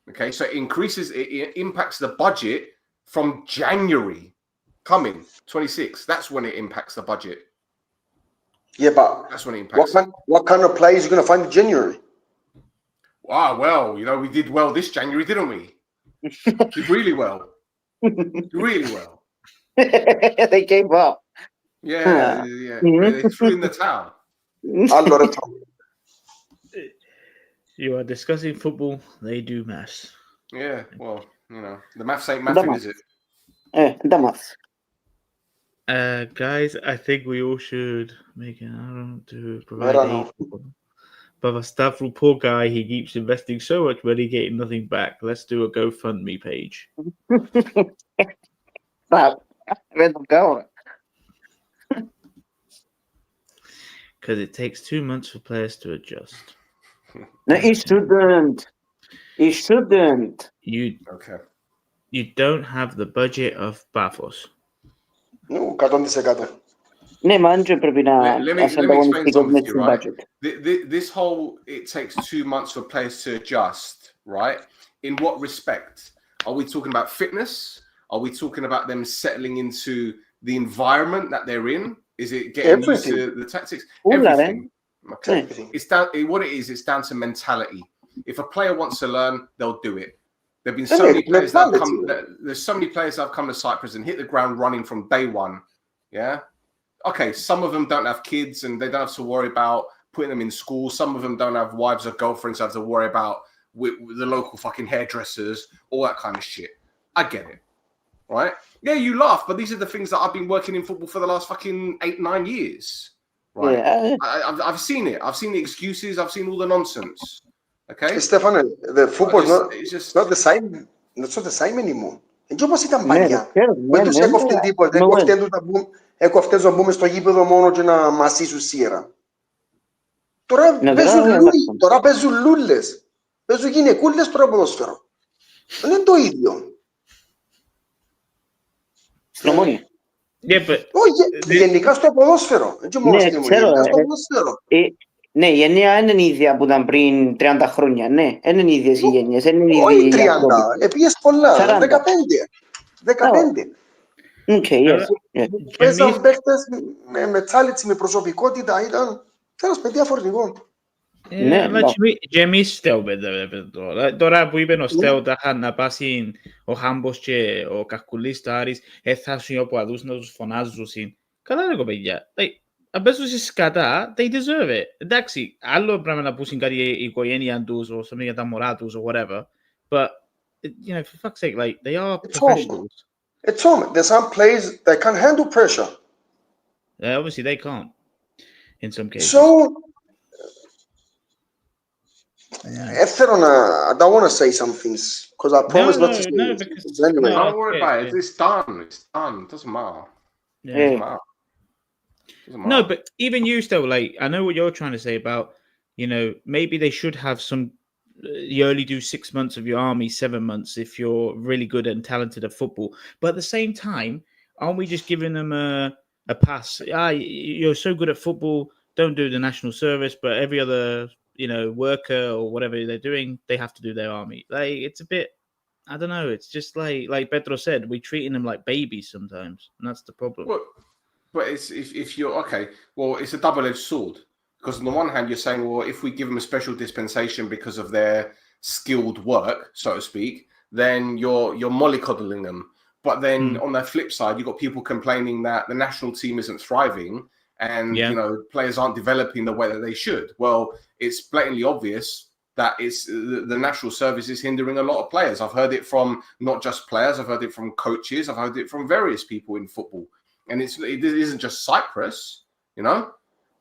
Okay, so it impacts the budget from January coming 26. That's when it impacts the budget. Yeah, but that's when it impacts. What kind of players are you going to find in January? Wow, well, we did well this January, didn't we? Did really well. Really well. They came up. Yeah. They threw in the towel. You are discussing football, they do maths. Yeah, well, the maths ain't mathing, is it? The maths. Guys, I think we all should make an add-on to provide aid. But Stavro, poor guy, he keeps investing so much money, getting nothing back. Let's do a GoFundMe page. Because it takes 2 months for players to adjust. No, it shouldn't. It shouldn't. You don't have the budget of Paphos. No, 100%. Ναι, μα δεν πρέπει να Let me explain something to you, right? budget. This whole, it takes 2 months for players to adjust, right? In what respect? Are we talking about fitness? Are we talking about them settling into the environment that they're in? Is it getting used to the tactics? Everything. Okay. Everything. It's down. What it is, it's down to mentality. If a player wants to learn, they'll do it. There've been so many players that have come. There's so many players that have come to Cyprus and hit the ground running from day one. Yeah. Okay. Some of them don't have kids and they don't have to worry about putting them in school. Some of them don't have wives or girlfriends that have to worry about with the local fucking hairdressers, all that kind of shit. I get it. Right? Yeah, you laugh, but these are the things that I've been working in football for the last fucking 8-9 years. Right? Yeah. I've seen it. I've seen the excuses. I've seen all the nonsense. Okay? Stefano, the football is not the same. It's not the same anymore. Έτσι όπως ήταν παλιά. Δεν τους έκοφτεν τίποτα. Έκοφτες να μπούμε στο γήπεδο μόνο και να μασίσουν σύρα. Τώρα παίζουν λούλες. Παίζουν γυναικούλες τώρα ποδόσφαιρο. Δεν είναι το ίδιο. Στην Ομόνια. Γενικά στο ποδόσφαιρο. Έτσι μόνο στην Ομόνια. Στο ποδόσφαιρο. Ναι, η γενιά είναι η ίδια που ήταν πριν 30 χρόνια. Ναι, είναι οι ίδιες οι γενιές. Όχι 30, επίες πολλά. 15. Παίζαν παίχτες με τσάλιτσι, με προσωπικότητα. Ήταν τέλος παιδί διαφορετικό. Ναι, αλλά και εμείς φταίουμε τώρα που είπε ο Στέο να πάσει ο Χάμπος και ο Κακουλής το Άρης θα σου οι οπαδούς να τους φωνάζουν. Καλά ρε κοπέγια. Αν παίζουν σκατά, they deserve it. Εντάξει, άλλο πράγμα να πούσουν κάτι η οικογένεια τους or something για τα μωρά τους or whatever. But, you know, for fuck's sake, like, they are professionals. It's home. There's some players that can handle pressure. Obviously, they can't in some cases. So, I don't want to say some things because I promise not to say it. Anyway. Don't worry about it. It's done. It's done. It doesn't matter. Yeah. It doesn't matter. No, but even you still, like, I know what you're trying to say about, you know, maybe they should have some, you only do 6 months of your army, 7 months if you're really good and talented at football. But at the same time, aren't we just giving them a pass? You're so good at football, don't do the national service, but every other, you know, worker or whatever they're doing, they have to do their army. Like, it's a bit, I don't know, it's just like Petros said, we're treating them like babies sometimes, and that's the problem. Well, but it's if you're okay, well, it's a double-edged sword because on the one hand you're saying, well, if we give them a special dispensation because of their skilled work, so to speak, then you're mollycoddling them. But then on the flip side, you've got people complaining that the national team isn't thriving and you know players aren't developing the way that they should. Well, it's blatantly obvious that it's the national service is hindering a lot of players. I've heard it from not just players, I've heard it from coaches, I've heard it from various people in football. And it isn't just Cyprus, you know.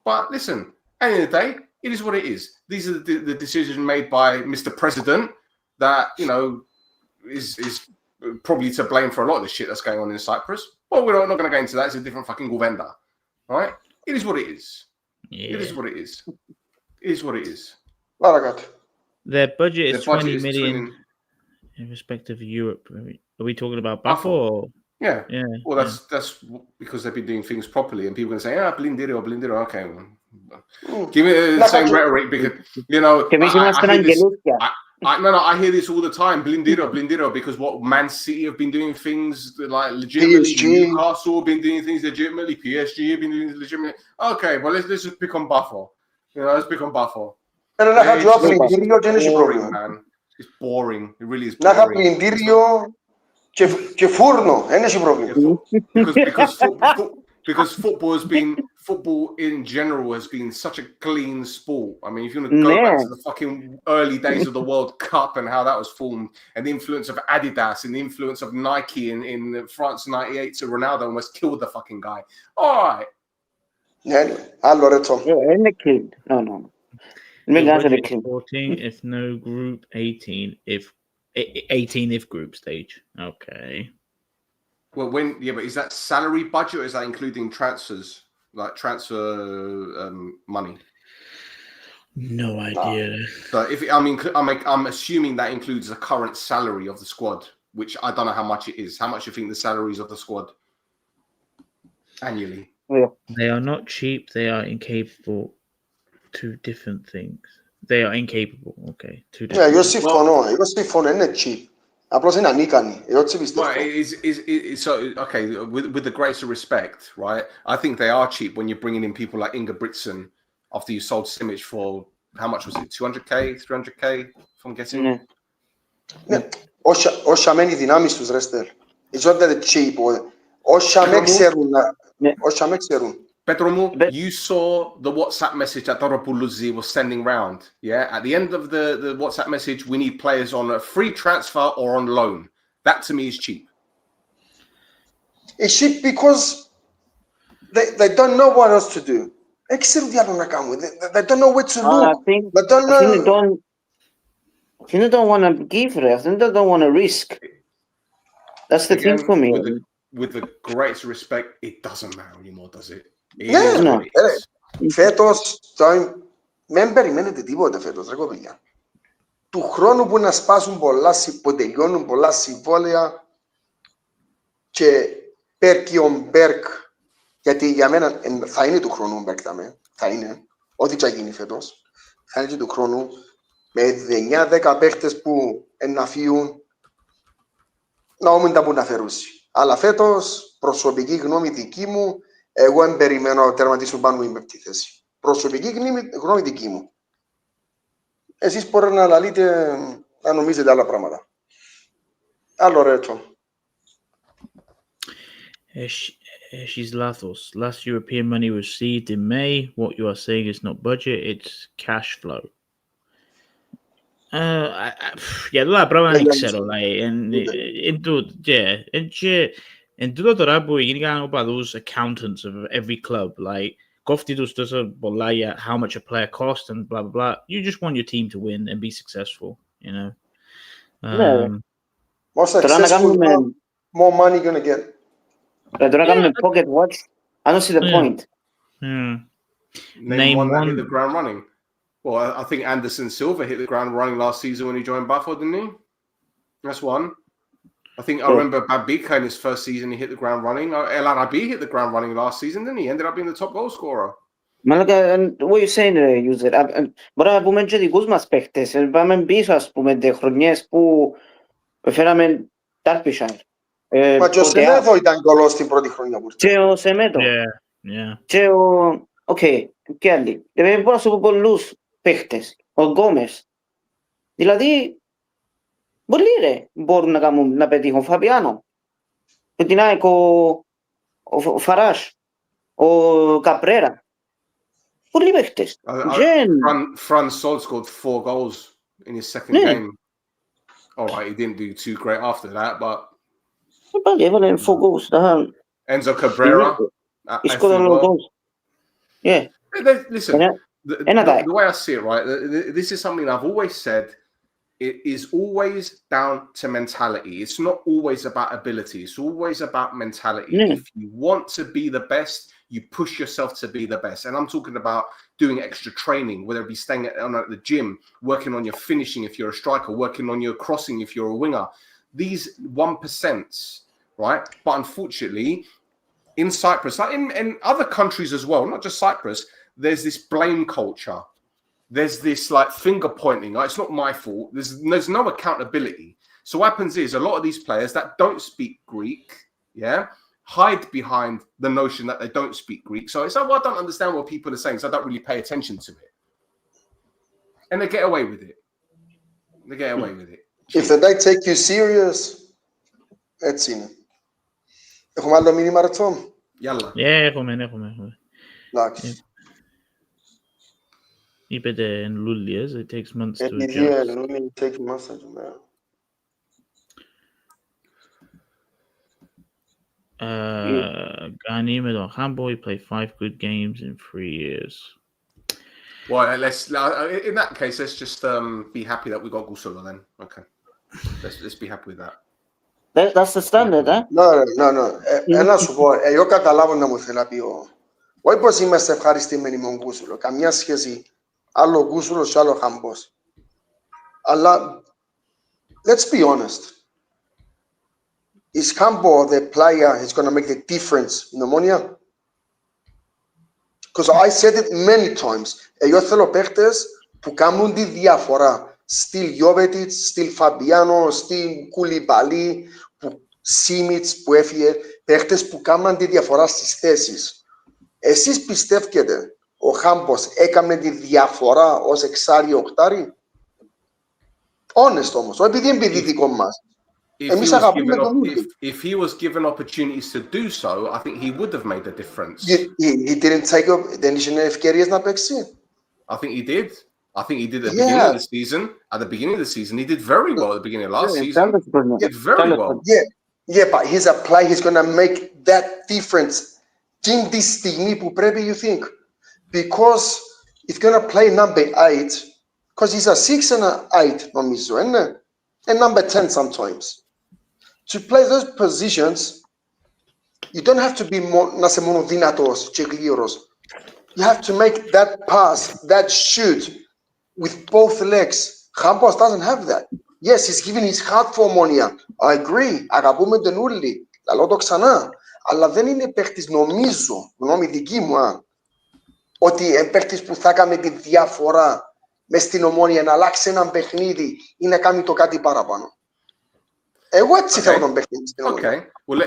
But listen, at the end of the day, it is what it is. These are the decisions made by Mr. President that, you know, is probably to blame for a lot of the shit that's going on in Cyprus. Well, we're not going to go into that. It's a different fucking govenda. All right? It is what it is. Yeah. It is what it is. It is what it is. Their budget is 20 million in respect of Europe. Are we talking about Buffalo or... Yeah. Well, that's because they've been doing things properly, and people can say, blindiro. Okay, well, give me the same rhetoric because you know. I hear this all the time. Blindiro, because what Man City have been doing things like legitimately. PSG. Newcastle have been doing things legitimately. PSG have been doing things legitimately. Okay, well let's just pick on Buffalo. You know, let's pick on Buffalo. It's boring, man. It's boring. It really is boring. Και φούρνο, δεν έχει πρόβλημα. Because football in general has been such a clean sport. I mean, if you want to go back to the fucking early days of the World Cup and how that was formed, and the influence of Adidas and the influence of Nike in France '98 to Ronaldo almost killed the fucking guy. All right. Allora, είναι clean. No. 14 if no group, 18 if group stage. Okay. Well, but is that salary budget or is that including transfers? like transfer money? No idea. So I'm assuming that includes the current salary of the squad, which I don't know how much it is. How much do you think the salaries of the squad annually? They are not cheap. They are incapable. Two different things. They are incapable. Okay. Two different. Εγώ συμφωνώ, είναι cheap. Απλώς είναι ανίκανοι. Εγώ έτσι πιστεύω. So, okay, with the greatest respect, right? I think they are cheap when you're bringing in people like Inga Britson after you sold Simic for, how much was it? 200k, 300k, if I'm guessing? Ναι. Όσα μένει δυνάμεις τους, Ρέστερ. It's not that it's cheap. Όσα με ξέρουν. Petromu, you saw the WhatsApp message that Doropoulouzi was sending round. Yeah, at the end of the WhatsApp message, we need players on a free transfer or on loan. That to me is cheap. It's cheap because they don't know what else to do. They don't know where to look. I think they don't want to give. I think they don't want to risk. That's the thing for me. With the greatest respect, it doesn't matter anymore, does it? Ναι, φέτος δεν περιμένετε τίποτε φέτος, ρε κοπηλιά. Του χρόνου που να σπάσουν πολλά, που τελειώνουν πολλά συμβόλαια και Μπέρκ ο Μπέρκ, γιατί για μένα θα είναι του χρόνου Μπέρκ, θα είναι, ό,τι θα γίνει φέτος, θα είναι και του χρόνου, με 9-10 παίχτες που να φύγουν, να όμως τα που να φερούσει. Αλλά φέτος, προσωπική γνώμη δική μου, εγώ δεν περιμένω να τερματίσουν πάνω μου με αυτή τη θέση. Προσωπική γνώμη δική μου. Εσείς μπορείτε να λαλείτε, να νομίζετε άλλα πράγματα. Άλλο ρέτσο. She's Lathos. Last European money was received in May. What you are saying is not budget, it's cash flow. Για τούτα πράγματα δεν ξέρω. Εν τούτο τώρα που γίνηκαν οπαδούς accountants of every club, like, κόφτει τους τόσο πολλά για how much a player cost and blah, blah, blah. You just want your team to win and be successful, you know. More successful, more money you're gonna get. Τώρα κάνουμε pocket watch. I don't see the point. Name one that hit the ground running. Well, I think Anderson Silva hit the ground running last season when he joined Buffalo, didn't he? That's one. I remember Babika in his first season, he hit the ground running. El Arabi hit the ground running last season, didn't he? Ended up being the top goal scorer. Μαλάκα, what you saying, user? Μπορούμε να πούμε και δικούς μας παίχτες. Πάμε πίσω, ας πούμε, χρονιές που φέραμε Τάρπισαρ. Μα και ο Σεμέτο ήταν κολός στην πρώτη χρονιά. Και ο Σεμέτο. Και ο... Οκ, και άλλοι. Μπορώ να σου πω πολλούς παίχτες. Ο Γκόμες. Δηλαδή, πολλοί ρε μπορούν να πετύχουν. Φαβιάνο. Με την ΑΕΚ ο Φαράς. Ο Καπρέρα. Πολλοί παίχτες. Fran Sol scored 4 goals in his second game. All right, he didn't do too great after that, but... Πάλι έβαλε 4 goals. Enzo Cabrera. He scored a lot of goals. Yeah. Listen, the way I see it, right, this is something I've always said. It is always down to mentality. It's not always about ability. It's always about mentality. If you want to be the best, you push yourself to be the best. And I'm talking about doing extra training, whether it be staying at the gym, working on your finishing if you're a striker, working on your crossing if you're a winger. These 1%, right? But unfortunately, in Cyprus, like in other countries as well, not just Cyprus, there's this blame culture. There's this like finger pointing. Like, it's not my fault. There's no accountability. So what happens is a lot of these players that don't speak Greek, hide behind the notion that they don't speak Greek. So it's like, well, I don't understand what people are saying, so I don't really pay attention to it. And they get away with it. They get away with it. If they don't take you serious, έτσι είναι. Έχουμε άλλο μήνυμα, Ρετσό? Γιάλα. Έχουμε. Εντάξει. Είπετε εν Λούλιες, it takes months to adjust. It takes months to adjust. Ghani με τον Hambo, he played 5 good games in 3 years. Well, in that case, let's just be happy that we got Gusolo then. Okay. Let's be happy with that. That's the standard, No. Ένα σου πω, εγώ καταλάβω να μου θέλει να πει Όχι πως είμαστε ευχαριστημένοι με τον Κούσουλο. Καμιά σχέση. Άλλο Κούσουλος και άλλο Χάμπος. Αλλά, let's be honest. Is Hambo the player who's going to make the difference in Omonia? Because I said it many times. Εγώ θέλω παίχτες που κάνουν τη διαφορά. Στυλ Γιώβετιτς, στυλ Φαμπιάνο, στυλ Κουλιμπαλί, Σίμιτς που έφυγε. Παίχτες που κάνουν τη διαφορά στις θέσεις. Εσείς πιστεύετε ο Χάμπος έκανε τη διαφορά ως εξάρι οκτάρι? Honest όμως, επειδή είναι δικό μας. Εμείς αγαπούμε τον Ούλη. If he was given opportunities to do so, I think he would have made a difference. He didn't take up, δεν είχε ευκαιρίες να παίξει. I think he did. I think he did at the beginning of the season. At the beginning of the season, he did very well at the beginning of last season. He did very well. Yeah, but he's a player, he's going to make that difference. In τη στιγμή που πρέπει, you think. Because he's going to play number 8, because he's a 6 and a 8, νομίζω, and number 10 sometimes. To play those positions, you don't have to be να είσαι μόνο δυνατός και γλύρος. You have to make that pass, that shoot with both legs. Campos doesn't have that. Yes, he's giving his heart for Omonia. I agree. Αγαπούμε τον Ούλη. Λαλώ το ξανά. Αλλά δεν είναι παίχτης, νομίζω, γνώμη δική μου, ότι είναι παίχτης που θα κάνει τη διαφορά μες στην Ομόνια να αλλάξει έναν παιχνίδι ή να κάνει το κάτι παραπάνω. Εγώ έτσι θέλω τον παιχνίδι στην Ομόνια. Okay, well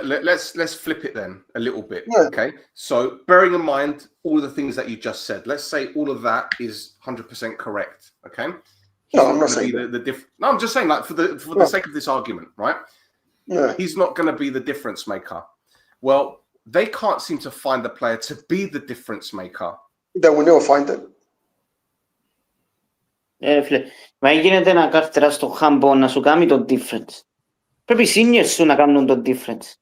let's flip it then a little bit. Yeah. Okay, so bearing in mind all the things that you just said, let's say all of that is 100% correct. Okay. No, I'm not saying No, I'm just saying, like, for the sake of this argument, right? Yeah. He's not going to be the difference maker. Well, they can't seem to find the player to be the difference maker. Then we never find it. Φίλε, μα γίνεται να καρτεράς το Χάμπο να σου κάνει το difference. Πρέπει οι seniors σου να κάνουν το difference.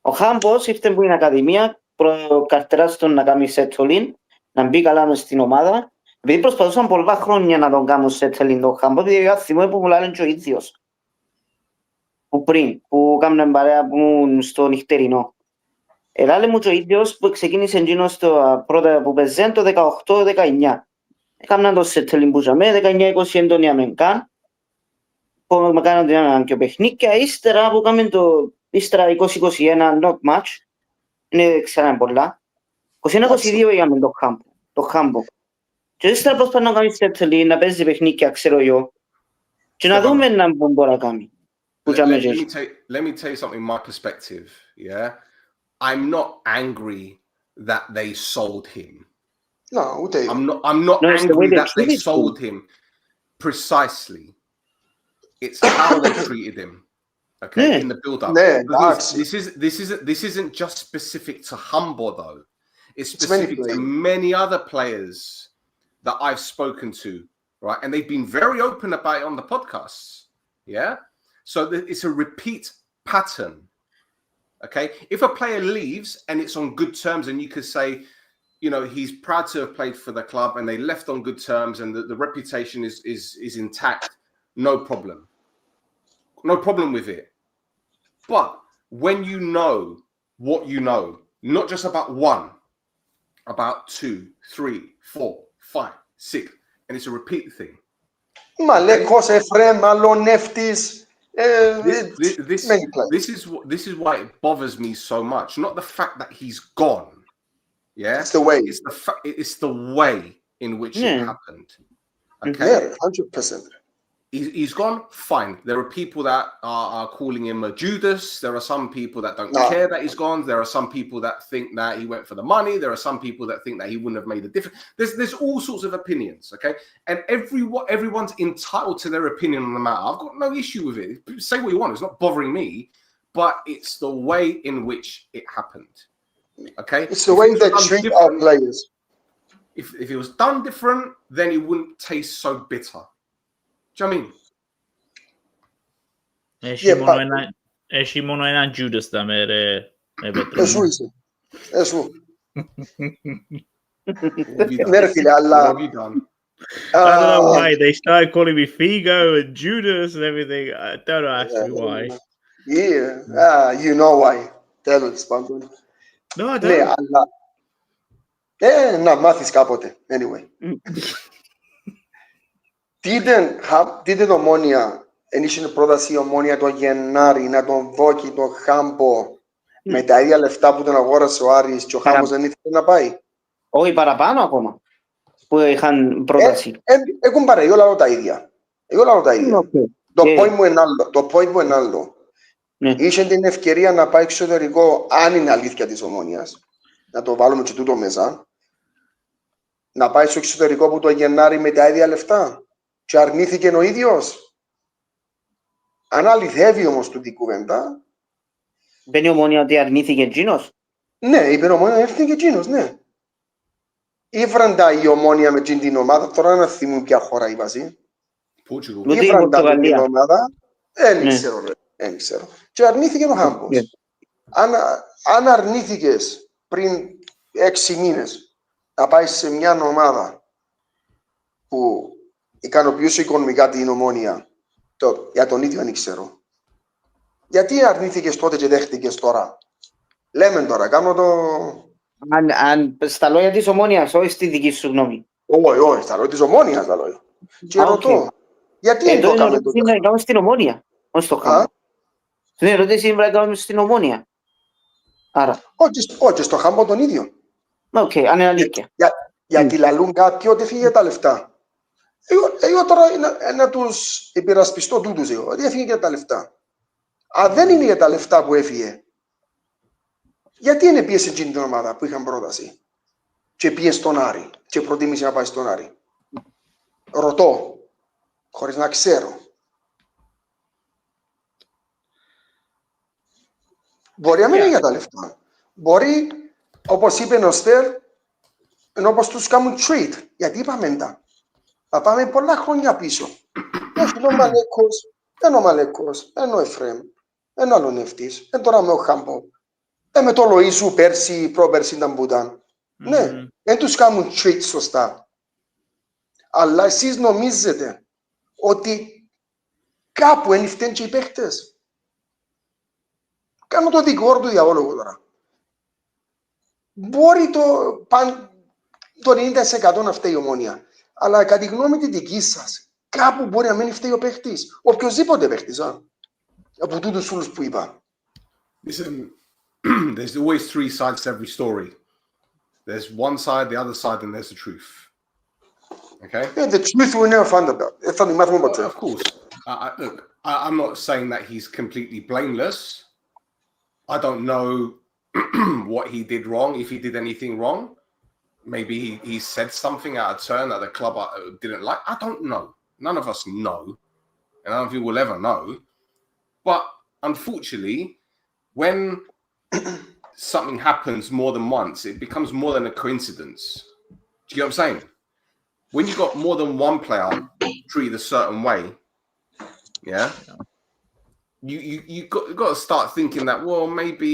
Ο Χάμπος ήρθε που είναι ακαδημία, καρτεράς τον να κάνει settling, να μπει καλά μες στην ομάδα. Επειδή προσπαθούσαν πολλά χρόνια να τον κάνουν settling τον Χάμπο, επειδή θυμώ που πουλάνε και ο ίδιος. Που πριν, που κάνουν παρέα στο νυχτερινό. Ελάλε μου και ο ίδιος που ξεκίνησε εκείνος το πρώτα που παίζαν το 18-19. Έκαναν το settling που είχαμε, 19-20 έντονοι αμενκάν. Που με κάναν και παιχνίκια, ύστερα που κάνουμε το ύστερα 20-21 not match. Είναι ξέραμε πολλά. 21-22 είχαμε το Χάμπο. Και ύστερα προσπαθούν να κάνει settling, να παίζει παιχνίκια, ξέρω εγώ. Και να δούμε να μπορεί να κάνει. Let me tell you something, my perspective, yeah? I'm not angry that they sold him. No, I'm not angry that they sold him precisely. It's how they treated him, okay, in the build-up. This isn't just specific to Humble, though. It's specific to many other players that I've spoken to, right? And they've been very open about it on the podcasts, yeah? So it's a repeat pattern, okay? If a player leaves and it's on good terms and you could say, you know, he's proud to have played for the club and they left on good terms and the reputation is intact, no problem. No problem with it. But when you know what you know, not just about one, about 2, 3, 4, 5, 6, and it's a repeat thing. Malekos Efrem, Maloneftis. This is why it bothers me so much. Not the fact that he's gone. Yeah, it's the way. It's the way in which it happened. Okay, yeah, 100%. He's gone. Fine. There are people that are calling him a Judas. There are some people that don't care that he's gone. There are some people that think that he went for the money. There are some people that think that he wouldn't have made a difference. There's all sorts of opinions. Okay, and everyone's entitled to their opinion on the matter. I've got no issue with it. Say what you want. It's not bothering me, but it's the way in which it happened. Okay, it's the way they treat our players. If it was done different, then it wouldn't taste so bitter. Do you know what I mean? Έχει μόνο έναν Judas τα μέρε. Εσού είσαι. Εσού. Ναι, φίλε, αλλά... I don't know why. They started calling me Figo and Judas and everything. Don't ask me why. Yeah, you know why. Tell us, Spandon. No, I don't. Να μάθεις κάποτε, anyway. Δείτε το Ομόνοια, ενίσχυε πρόταση η Ομόνοια το Γενάρη να τον δώσει το Χάμπο με τα ίδια λεφτά που τον αγόρασε ο Άρης και ο Χάμπος δεν ήθελε να πάει. Όχι παραπάνω ακόμα που είχαν πρόταση. Έχουν πάρει, εγώ λάβω τα ίδια. Το point μου είναι άλλο. Είχε την ευκαιρία να πάει εξωτερικό, αν είναι αλήθεια της Ομόνοιας, να το βάλουμε και τούτο μέσα, να πάει στο εξωτερικό που το Γενάρη με τα ίδια λεφτά και αρνήθηκε ο ίδιος. Αν αληθεύει όμως τούτη κουβέντα... Δεν είναι η Ομόνοια ότι αρνήθηκε εκείνος. Ναι, είπε η Ομόνοια αρνήθηκε εκείνος, ναι. Ήφραντα η Ομόνοια με την ομάδα, τώρα να θυμούν ποια χώρα είπα εσύ. Ήφραντα με την ομάδα, δεν ξέρω. Και αρνήθηκε ο Χάμπος. Αν αρνήθηκες πριν 6 μήνες να πάει σε μια ομάδα που ικανοποιούσε οικονομικά την Ομόνοια, για τον ίδιο δεν ξέρω. Γιατί αρνήθηκες τότε και δέχτηκες τώρα. Λέμε τώρα, κάνω το... Στα λόγια της Ομόνοιας, όχι στη δική σου γνώμη. Όχι, στα λόγια της Ομόνοιας τα λόγια. Και ρωτώ, γιατί δεν το κάνουμε τότε. Εδώ είναι στην Ομόνοια, όχι στο Χάμπο. Την ερώτηση είναι να κάνουμε στην Ομόνοια. Άρα. Όχι, στο Χάμπο τον ίδιο. Οκ, αν είναι αλήθεια. Γιατί λαλούν κάποιοι ότι έφυγε τα λεφτά. Εγώ τώρα να τους υπερασπιστώ τούτους εγώ, ότι έφυγε για τα λεφτά. Αν δεν είναι για τα λεφτά που έφυγε, γιατί είναι πίεση εκείνη την ομάδα που είχαν πρόταση και πήγε στον Άρη και προτίμησε να πάει στον Άρη. Ρωτώ, χωρίς να ξέρω. Μπορεί να μην είναι για τα λεφτά. Μπορεί, όπως είπε ο Στέρ, όπως τους κάνουν treat. Γιατί είπαμε τα. Θα πάμε πολλά χρόνια πίσω. Έχει ο Μαλέκος, ο Μαλέκος, ο Εφραίμ, ο Αλονεύτης, τώρα με ο Χάμπο. Με το Λοΐσου πέρσι, πρόπερσι ήταν που ήταν. Ναι, δεν τους κάνουν treat σωστά. Αλλά εσείς νομίζετε ότι κάπου είναι φταίνουν και οι παίχτες. Κάνω το δικηγόρο του διαβόλου τώρα. Μπορεί το 90% να φταίει η Ομόνοια. Αλλά κατά τη γνώμη τη δική σας, κάπου μπορεί να μην φταίει ο παίχτης. Οποιοςδήποτε παίχτης, από τούτους όλους που είπα. Listen, there's always 3 sides to every story. There's one side, the other side, and there's the truth. Okay? Yeah, the truth we never found about. Of course. Look, I'm not saying that he's completely blameless. I don't know what he did wrong, if he did anything wrong. Maybe he said something out of turn that the club didn't like. I don't know. None of us know. And I don't think we'll ever know. But unfortunately, when something happens more than once, it becomes more than a coincidence. Do you get what I'm saying? When you've got more than one player treated a certain way, yeah, you got to start thinking that, well, maybe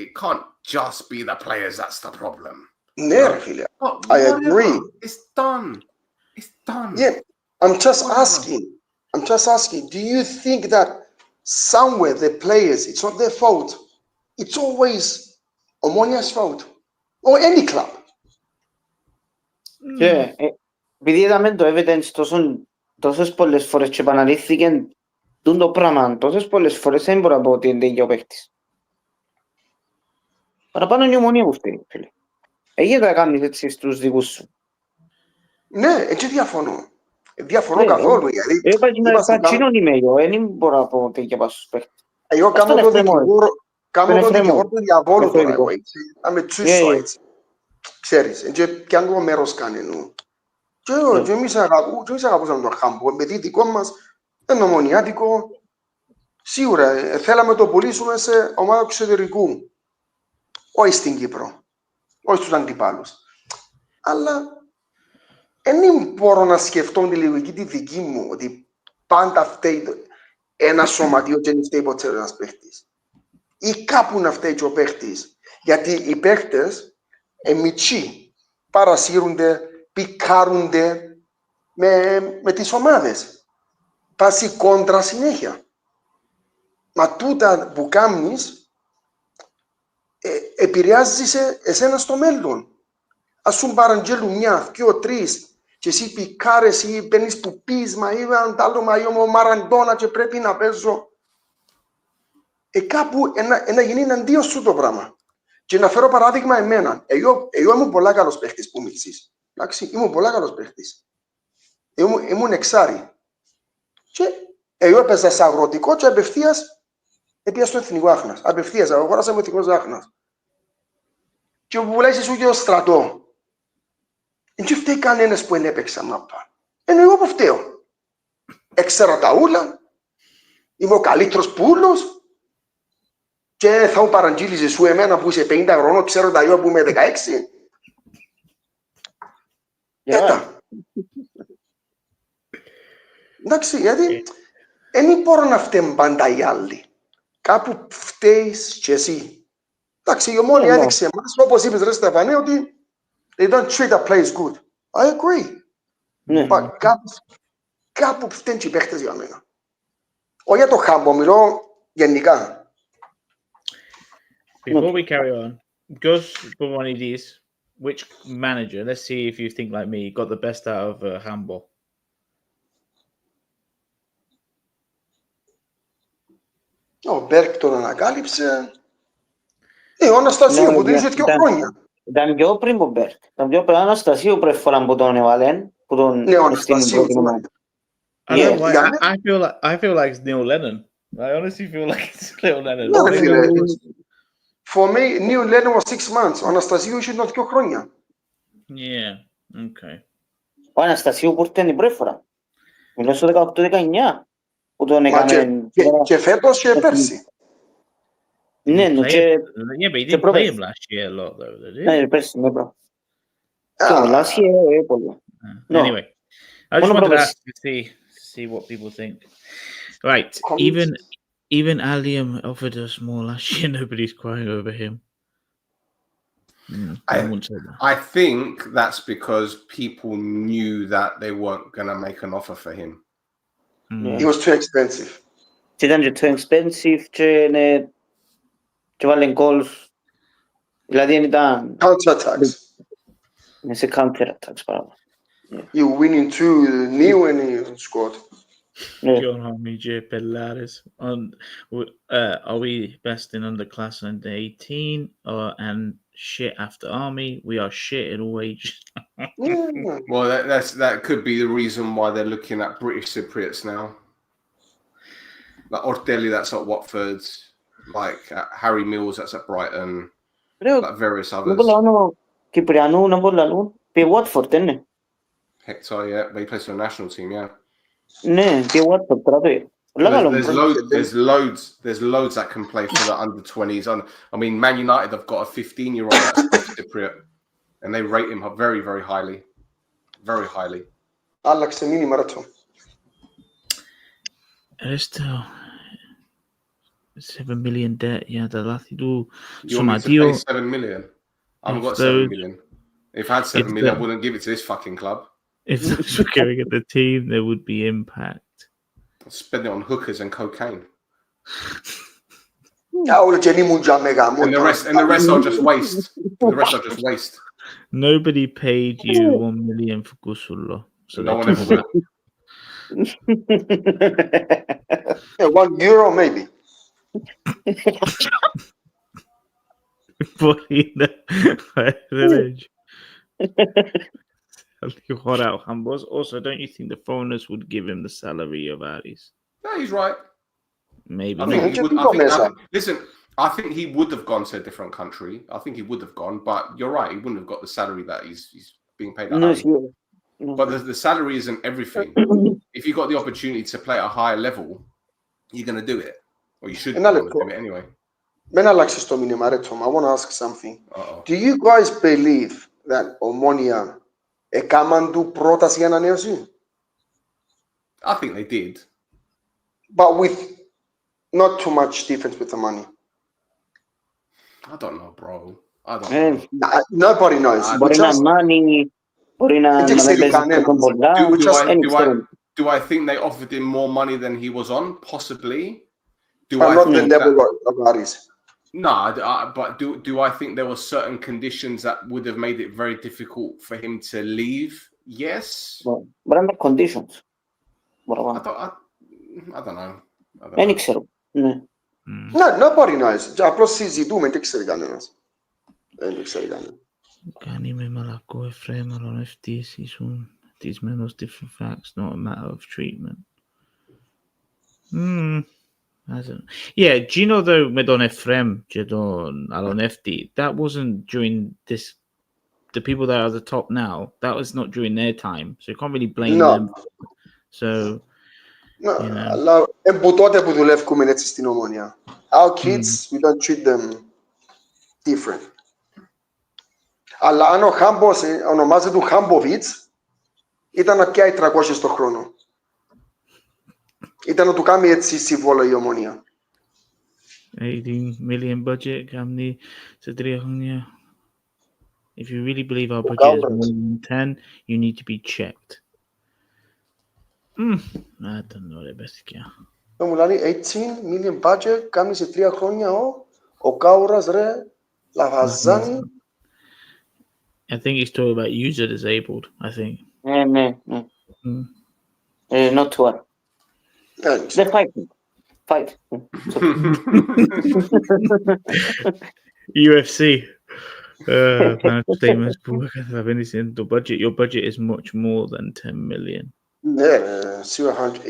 it can't just be the players that's the problem. I agree. It's done. It's done. Yeah, I'm just asking, do you think that somewhere the players, it's not their fault, it's always Omonia's fault, or any club? Και επειδή είδαμε το evidence τόσες πολλές φορές και επαναλήφθηκε το πράγμα τόσες πολλές φορές, δεν μπορώ να πω ότι είναι για ο παίχτης. Παραπάνω είναι η Ομονία που φταίει, φίλε. Έγινε να κάνεις έτσι στους δικούς σου. Ναι, έτσι διαφωνώ. Διαφωνώ καθόλου. Είπα κοινών είμαι εγώ, δεν μπορώ να πω ότι για πάνω στους παίχτες. Εγώ κάνω το δικηγόρο του διαβόλου τώρα, εγώ έτσι. Είμαι two sides. Ξέρεις, και πιάνω το μέρος κανενού. Και εμείς αγαπούσαμε τον Χάμπο, επειδή δικό μας είναι ομονιάτικο. Σίγουρα, θέλαμε το πουλήσουμε σε ομάδα εξωτερικού. Όχι στην Κύπρο. Όχι στους αντιπάλους. Αλλά δεν μπορώ να σκεφτώ τη λογική τη δική μου ότι πάντα φταίει ένα σωματείο και δεν φταίει ποτέ ένας παίχτης. Ή κάπου να φταίει και ο παίχτης. Γιατί οι παίχτες μητσί παρασύρονται, πικάρονται με τις ομάδες. Πάση κόντρα συνέχεια. Μα τούτα που κάνεις επηρεάζει εσένα στο μέλλον. Ας σου παραγγέλουν μια, δυο, τρεις και εσύ πικάρες ή παίρνεις που πείσμα ή αν τ' άλλο μαγιό ο Μαραντόνα και πρέπει να παίζω. Κάπου να γίνει εναντίον σου το πράγμα. Και να φέρω παράδειγμα εμένα. Εγώ ήμουν πολλά καλός παίχτης που μίξεις. Εντάξει, ήμουν πολλά καλός παίχτης. Ήμουν εξάρι. Και εγώ έπαιζα σε αγροτικό και απευθείας έπια στο εθνικό Άχνας. Απευθείας, αγοράσα με εθνικός Άχνας. Και που πουλάει σου και ο στρατό. Δεν φταίει κανένας που δεν έπαιξα μάπα. Ενώ εγώ που φταίω. Έξερα τα ούλα. Είμαι ο καλύτερος πούλος. Και θα μου παραγγείλεις σου εμένα που είσαι 50 χρόνων, ξέρω τα εγώ που είμαι 16. Έτα. Εντάξει, γιατί δεν μπορώ να φταίμε πάντα οι άλλοι. Κάπου φταίεις και εσύ. Εντάξει, η Ομόνοια έδειξε εμάς, όπως είπες ρε Στεφανέ, ότι they don't treat the players good. I agree. Κάπου φταίνουν οι παίχτες για μένα. Όχι για το χάμπο, μιλώ γενικά. Before we carry on, because for one of these, which manager, let's see if you think like me, got the best out of handball? Ο Μπέρκ τον ανακάλυψε. Ο Αναστασίου που την είχε 2 χρόνια. Ήταν πιο πριν ο Μπέρκ. Ήταν πιο πριν ο Αναστασίου πρώτη φορά που τον έβαλαν. Ναι, ο Αναστασίου. I feel like it's Neil Lennon. I honestly feel like it's Neil Lennon. For me, Neil Lennon was 6 months. Ο Αναστασίου είχε 2 χρόνια. Yeah, okay. Ο Αναστασίου που ήρθε την πρώτη φορά. Μιλώ στο 18-19. Που τον έκαμε... Και φέτος και πέρσι. Ναι, Yeah, but he didn't play him last year a lot though, did he? Ναι, πέρσι, ναι, μπρο. Last year, πολύ. Anyway, I just wanted to ask to see what people think. Right, even Aliam offered us more last year. Nobody's crying over him. I think that's because people knew that they weren't going to make an offer for him. He was too expensive. Ήταν too expensive και βάλουν goals. Δηλαδή ήταν... Counter-attacks. Σε counter-attacks πράγμα. You winning 2 new and he scored. John Army J. Pellares. Are we best in underclass under 18 and shit after Army? We are shit in all ages. Well, that could be the reason why they're looking at British Cypriots now. Like Ortelli, that's at Watford. Like Harry Mills, that's at Brighton. Like various others. Κυπριανού να μπορούν πει Watford, είναι. Hector, yeah, but he plays for the national team, yeah. Ναι, πει Watford, τώρα το είδα. There's loads that can play for the under 20s. I mean, Man United have got a 15-year-old that's Cypriot, and they rate him very, very highly. Very highly. Άλλαξε μήνυμα ρωτώ. Έστω 7 million debt, για τα λάθη του σωματείου. 7 million? I haven't got 7 million. If I had 7 million, I wouldn't give it to this fucking club. If those were going at the team, there would be impact. I'd spend it on hookers and cocaine. And the rest are just waste. The rest are just waste. Nobody paid you 1 million for Gusullo. So no one ever will. Yeah, €1 maybe. Also, don't you think the foreigners would give him the salary of Aris? No, he's right. Maybe. Listen, I think he would have gone to a different country. I think he would have gone, but you're right. He wouldn't have got the salary that he's being paid. But the salary isn't everything. If you got the opportunity to play at a higher level, you're going to do it. Or you should do it anyway. Μην αλλάξεις το μήνυμα, ρε Tom. I want to ask something. Do you guys believe that Ομόνοια έκαναν του πρόταση για ανανέωση? I think they did. But with not too much difference with the money. I don't know, bro. I don't know. Nobody knows. Μπορεί να money, μπορεί να παίζει τον πολλά. Do I think they offered him more money than he was on? Possibly. But not the level of Aris. No, but do I think there were certain conditions that would have made it very difficult for him to leave? Yes. But under conditions. I don't know. Δεν ξέρω. Ναι. Να πάρει να είσαι. Απλώς συζητούμε, δεν ξέρει κανένας. Δεν ξέρει κανένας. Κάνει με μαλακό Εφραίμ, αλλά ευτής ήσουν τισμένος different facts, not a matter of treatment. Yeah, Gino though με τον Εφραίμ και τον Αλονεύτη, that wasn't during this, the people that are at the top now, that was not during their time, so you can't really blame them. So, αλλά από τότε που δουλεύουμε έτσι στην Ομόνια. Our kids, we don't treat them different. Αλλά αν ο Χάμπος ονομάζεται του Χάμποβιτς, ήταν να πιάει 300 το χρόνο. Ήταν να του κάνει έτσι σύμβολο η Ομόνια. 18 million budget, κάμνει σε 3 χρόνια. If you really believe our budget is more than 10, you need to be checked. I don't know, ρε παιδιά. Μου λέει 18 million budget, κάνει σε 3 χρόνια ο Κάουρας ρε, Λαβαζάνη. I think he's talking about user disabled, I think. Ναι. Not to worry. They're fighting. Fight. UFC. Statements. The budget. Your budget is much more than 10 million. Yeah,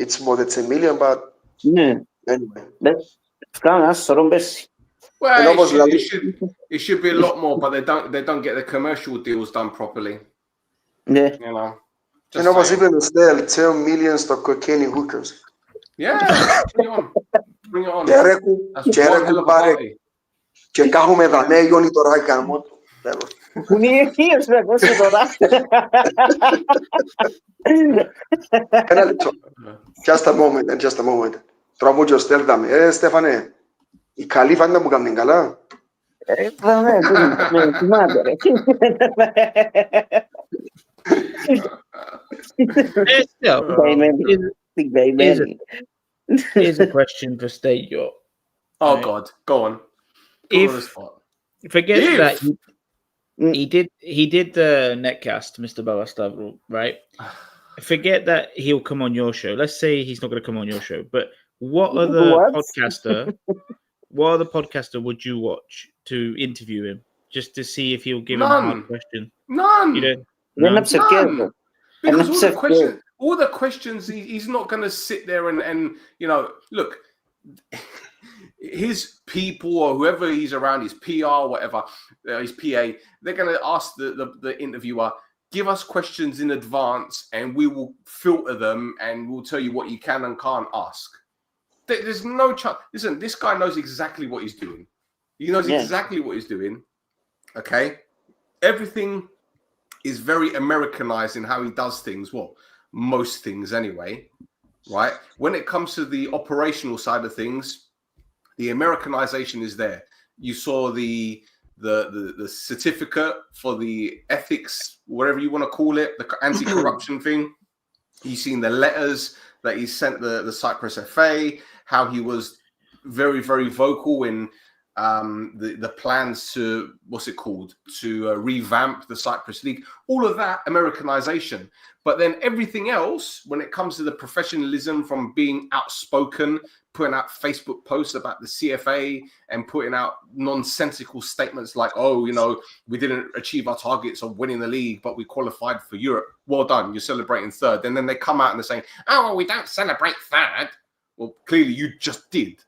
it's more than 10 million, but anyway. Well, it should be a lot more, but they don't get the commercial deals done properly. Yeah. You know. And I was even still 10 million to cocaine hookers. Yeah, bring it on. Τζέρεκου πάρε και κάχουμε δανέγιον τώρα η καμό του. Πού είναι η θείος με ακούσει τώρα. Ένα λεπτό. Just a moment. Τώρα μου και ο Στέλ δάμε. Στέφανε, η καλή φάντα μου κάνουν καλά. Δάμε, θυμάται ρε. Here's a question for Stadio. Oh right. God, go on. Forget that he did the netcast, Mr. Balastavro, right? Forget that he'll come on your show. Let's say he's not going to come on your show, but what other podcaster would you watch to interview him, just to see if he'll give him a hard question? None. You don't? None. Because all the questions, he's not going to sit there and look, his people or whoever he's around, his PR, whatever, his PA, they're going to ask the interviewer, give us questions in advance and we will filter them and we'll tell you what you can and can't ask. There's no chance. Listen, this guy knows exactly what he's doing. He knows exactly what he's doing. Okay? Everything is very Americanized in how he does things. Well, most things anyway, right? When it comes to the operational side of things, the Americanization is there. You saw the certificate for the ethics, whatever you want to call it, the anti-corruption thing. You've seen the letters that he sent the Cyprus FA, how he was very, very vocal in the plans to, to revamp the Cyprus League. All of that Americanization. But then everything else, when it comes to the professionalism from being outspoken, putting out Facebook posts about the CFA and putting out nonsensical statements like, we didn't achieve our targets of winning the league, but we qualified for Europe. Well done, you're celebrating third. And then they come out and they're saying, we don't celebrate third. Well, clearly you just did.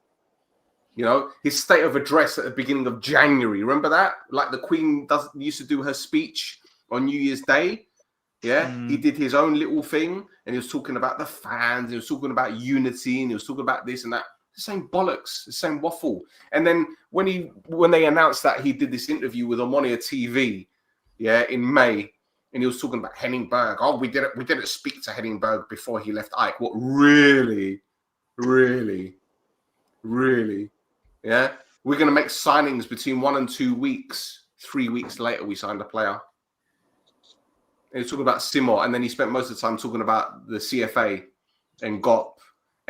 His state of address at the beginning of January, remember that? Like the Queen used to do her speech on New Year's Day. Yeah, he did his own little thing and he was talking about the fans, he was talking about unity, and he was talking about this and that. The same bollocks, the same waffle. And then when they announced that he did this interview with OMONOIA TV, in May, and he was talking about Henningberg. We didn't speak to Henningberg before he left Ike. What, really? Yeah, we're going to make signings between 1 and 2 weeks. 3 weeks later, we signed a player. And he was talking about Simo, and then he spent most of the time talking about the CFA and GOP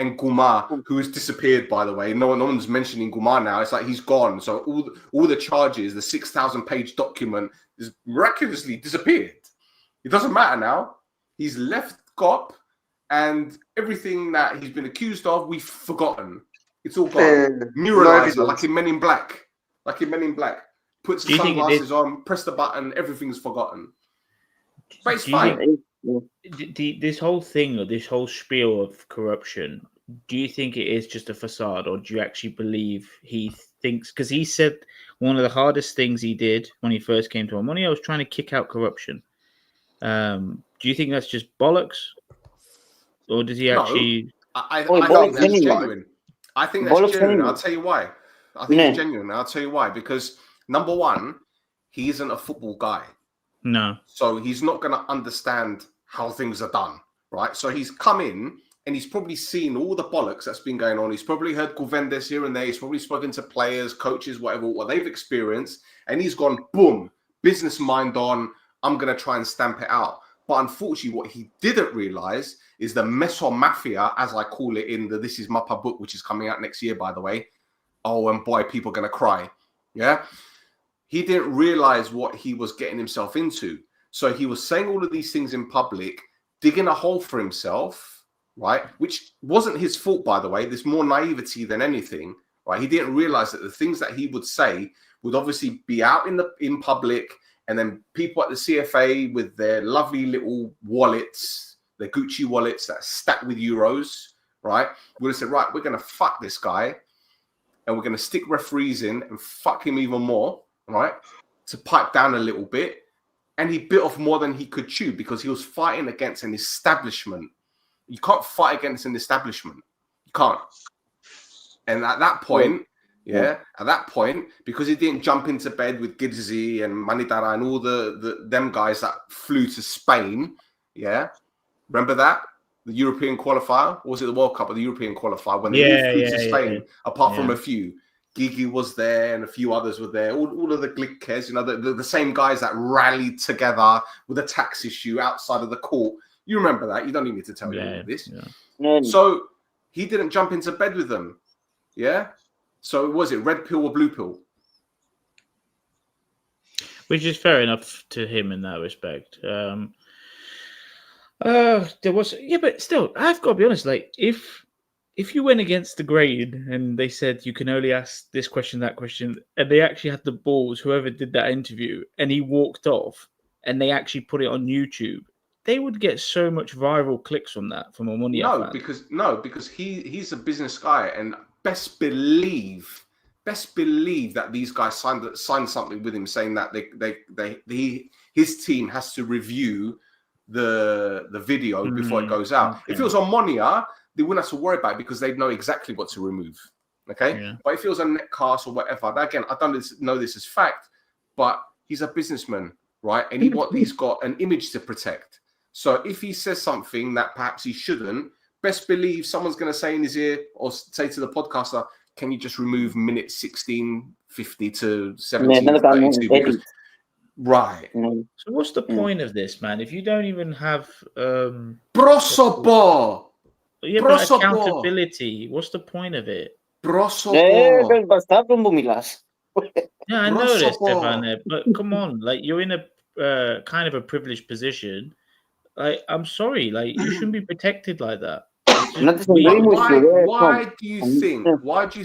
and Gouma, who has disappeared, by the way. No one's mentioning Gouma now. It's like he's gone. So all the charges, the 6,000-page document, is miraculously disappeared. It doesn't matter now. He's left GOP, and everything that he's been accused of, we've forgotten. It's all gone. Muralizer, like in Men in Black. Puts the sunglasses on, press the button, everything's forgotten. But it's fine. This whole thing, or this whole spiel of corruption, do you think it is just a facade, or do you actually believe he thinks? Because he said one of the hardest things he did when he first came to OMONOIA was trying to kick out corruption. Do you think that's just bollocks, or does he actually? I think that's genuine. I think that's genuine. I'll tell you why. I think it's genuine. I'll tell you why. Because number one, he isn't a football guy. No. So he's not going to understand how things are done, right? So he's come in and he's probably seen all the bollocks that's been going on. He's probably heard Gouvendis here and there. He's probably spoken to players, coaches, whatever, what they've experienced. And he's gone, boom, business mind on. I'm going to try and stamp it out. But unfortunately, what he didn't realize is the Meso Mafia, as I call it in the This Is Mappa book, which is coming out next year, by the way. Oh, and boy, people are going to cry. Yeah. He didn't realize what he was getting himself into. So he was saying all of these things in public, digging a hole for himself, right? Which wasn't his fault, by the way. There's more naivety than anything, right? He didn't realize that the things that he would say would obviously be out in public, and then people at the CFA with their lovely little wallets, their Gucci wallets that are stacked with euros, right? Would have said, right, we're going to fuck this guy, and we're going to stick referees in and fuck him even more, right? To pipe down a little bit. And he bit off more than he could chew because he was fighting against an establishment. You can't fight against an establishment. You can't. And at that point, because he didn't jump into bed with Gidzi and Manitara and all them guys that flew to Spain, remember that? The European qualifier? Or was it the World Cup or the European qualifier? When they all flew to Spain, apart from a few. Gigi was there and a few others were there. All of the Glickers, you know, the same guys that rallied together with a tax issue outside of the court. You remember that. You don't need me to tell you all this. Yeah. So he didn't jump into bed with them. Yeah. So was it red pill or blue pill? Which is fair enough to him in that respect. There was, but still, I've got to be honest. Like, if you went against the grade and they said you can only ask this question, that question, and they actually had the balls, whoever did that interview, and he walked off, and they actually put it on YouTube, they would get so much viral clicks from that from OMONOIA fans. Because he's a business guy, and best believe that these guys signed something with him saying that his team has to review the video before it goes out. Okay. If it was on OMONOIA, they wouldn't have to worry about it because they'd know exactly what to remove. Okay? Yeah. But if it was a netcast or whatever, again, I don't know this as fact, but he's a businessman, right? And he's got an image to protect. So if he says something that perhaps he shouldn't, best believe someone's going to say in his ear or say to the podcaster, can you just remove minute 16:50 to 17:32? Right. So what's the point of this, man? If you don't even have... Prosopo! Yeah, but accountability. What's the point of it? Yeah, I know this, Stefan, but come on, like you're in a kind of a privileged position. Like, I'm sorry, like you shouldn't be protected like that. Why do you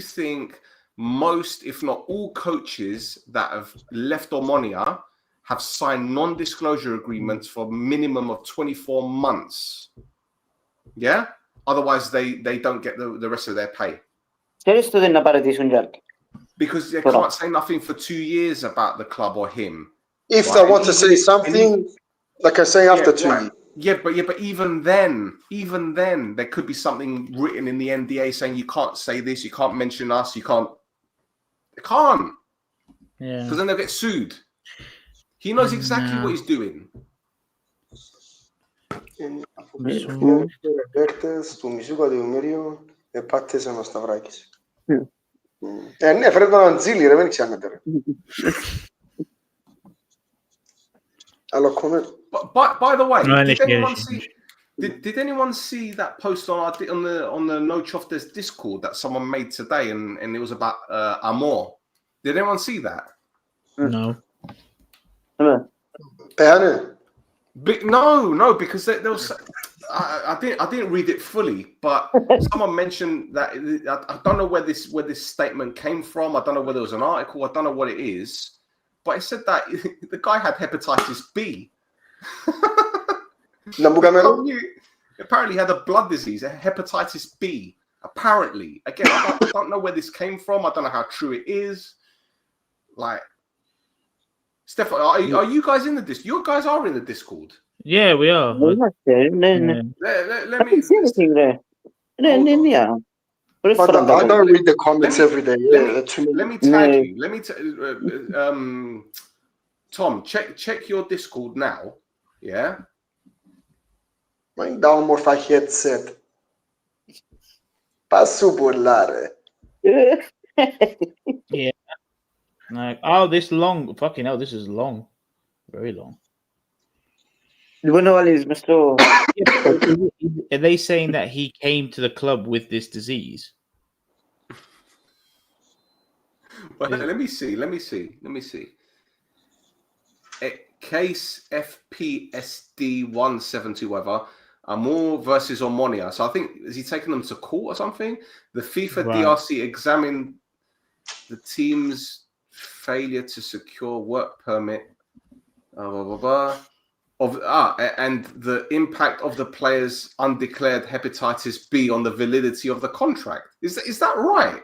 think most, if not all, coaches that have left OMONOIA have signed non-disclosure agreements for a minimum of 24 months? Yeah? Otherwise, they don't get the rest of their pay. Because they can't say nothing for 2 years about the club or him. If they want to say something, they can say after 2 years. Yeah, but even then, there could be something written in the NDA saying you can't say this, you can't mention us, you can't. They can't. Yeah. Because then they'll get sued. He knows exactly what he's doing. Του μισού εκατομμύριου επάτησε ο Σταυράκης. Ναι, φέρε τον Αντζήλη, ρε, δεν ξέρετε, ρε. Αλλά comment. By the way, Did anyone see that post on the No Choftes Discord that someone made today, and it was about Amor? Did anyone see that? No. No, because there was. I didn't read it fully, but someone mentioned that I don't know where this statement came from. I don't know whether it was an article. I don't know what it is, but it said that the guy had hepatitis B. Apparently he had a blood disease, a hepatitis B. Apparently, again, I don't know where this came from. I don't know how true it is. Like, Stefan, are you guys in the Discord? You guys are in the Discord. Yeah, we are. Let me. But I don't read the comments every day. Let me tag you. Tom, check your Discord now. Yeah. Mai dau un morfa headset. Passo bollare. Yeah. Like, oh, this long. Fucking hell, this is long. Very long. Bueno, Mr. Are they saying that he came to the club with this disease? Well, let me see. Case FPSD 172, whatever. Amor versus OMONOIA. So I think, is he taking them to court or something? The FIFA DRC examined the team's failure to secure work permit. And the impact of the player's undeclared hepatitis B on the validity of the contract. Is that right?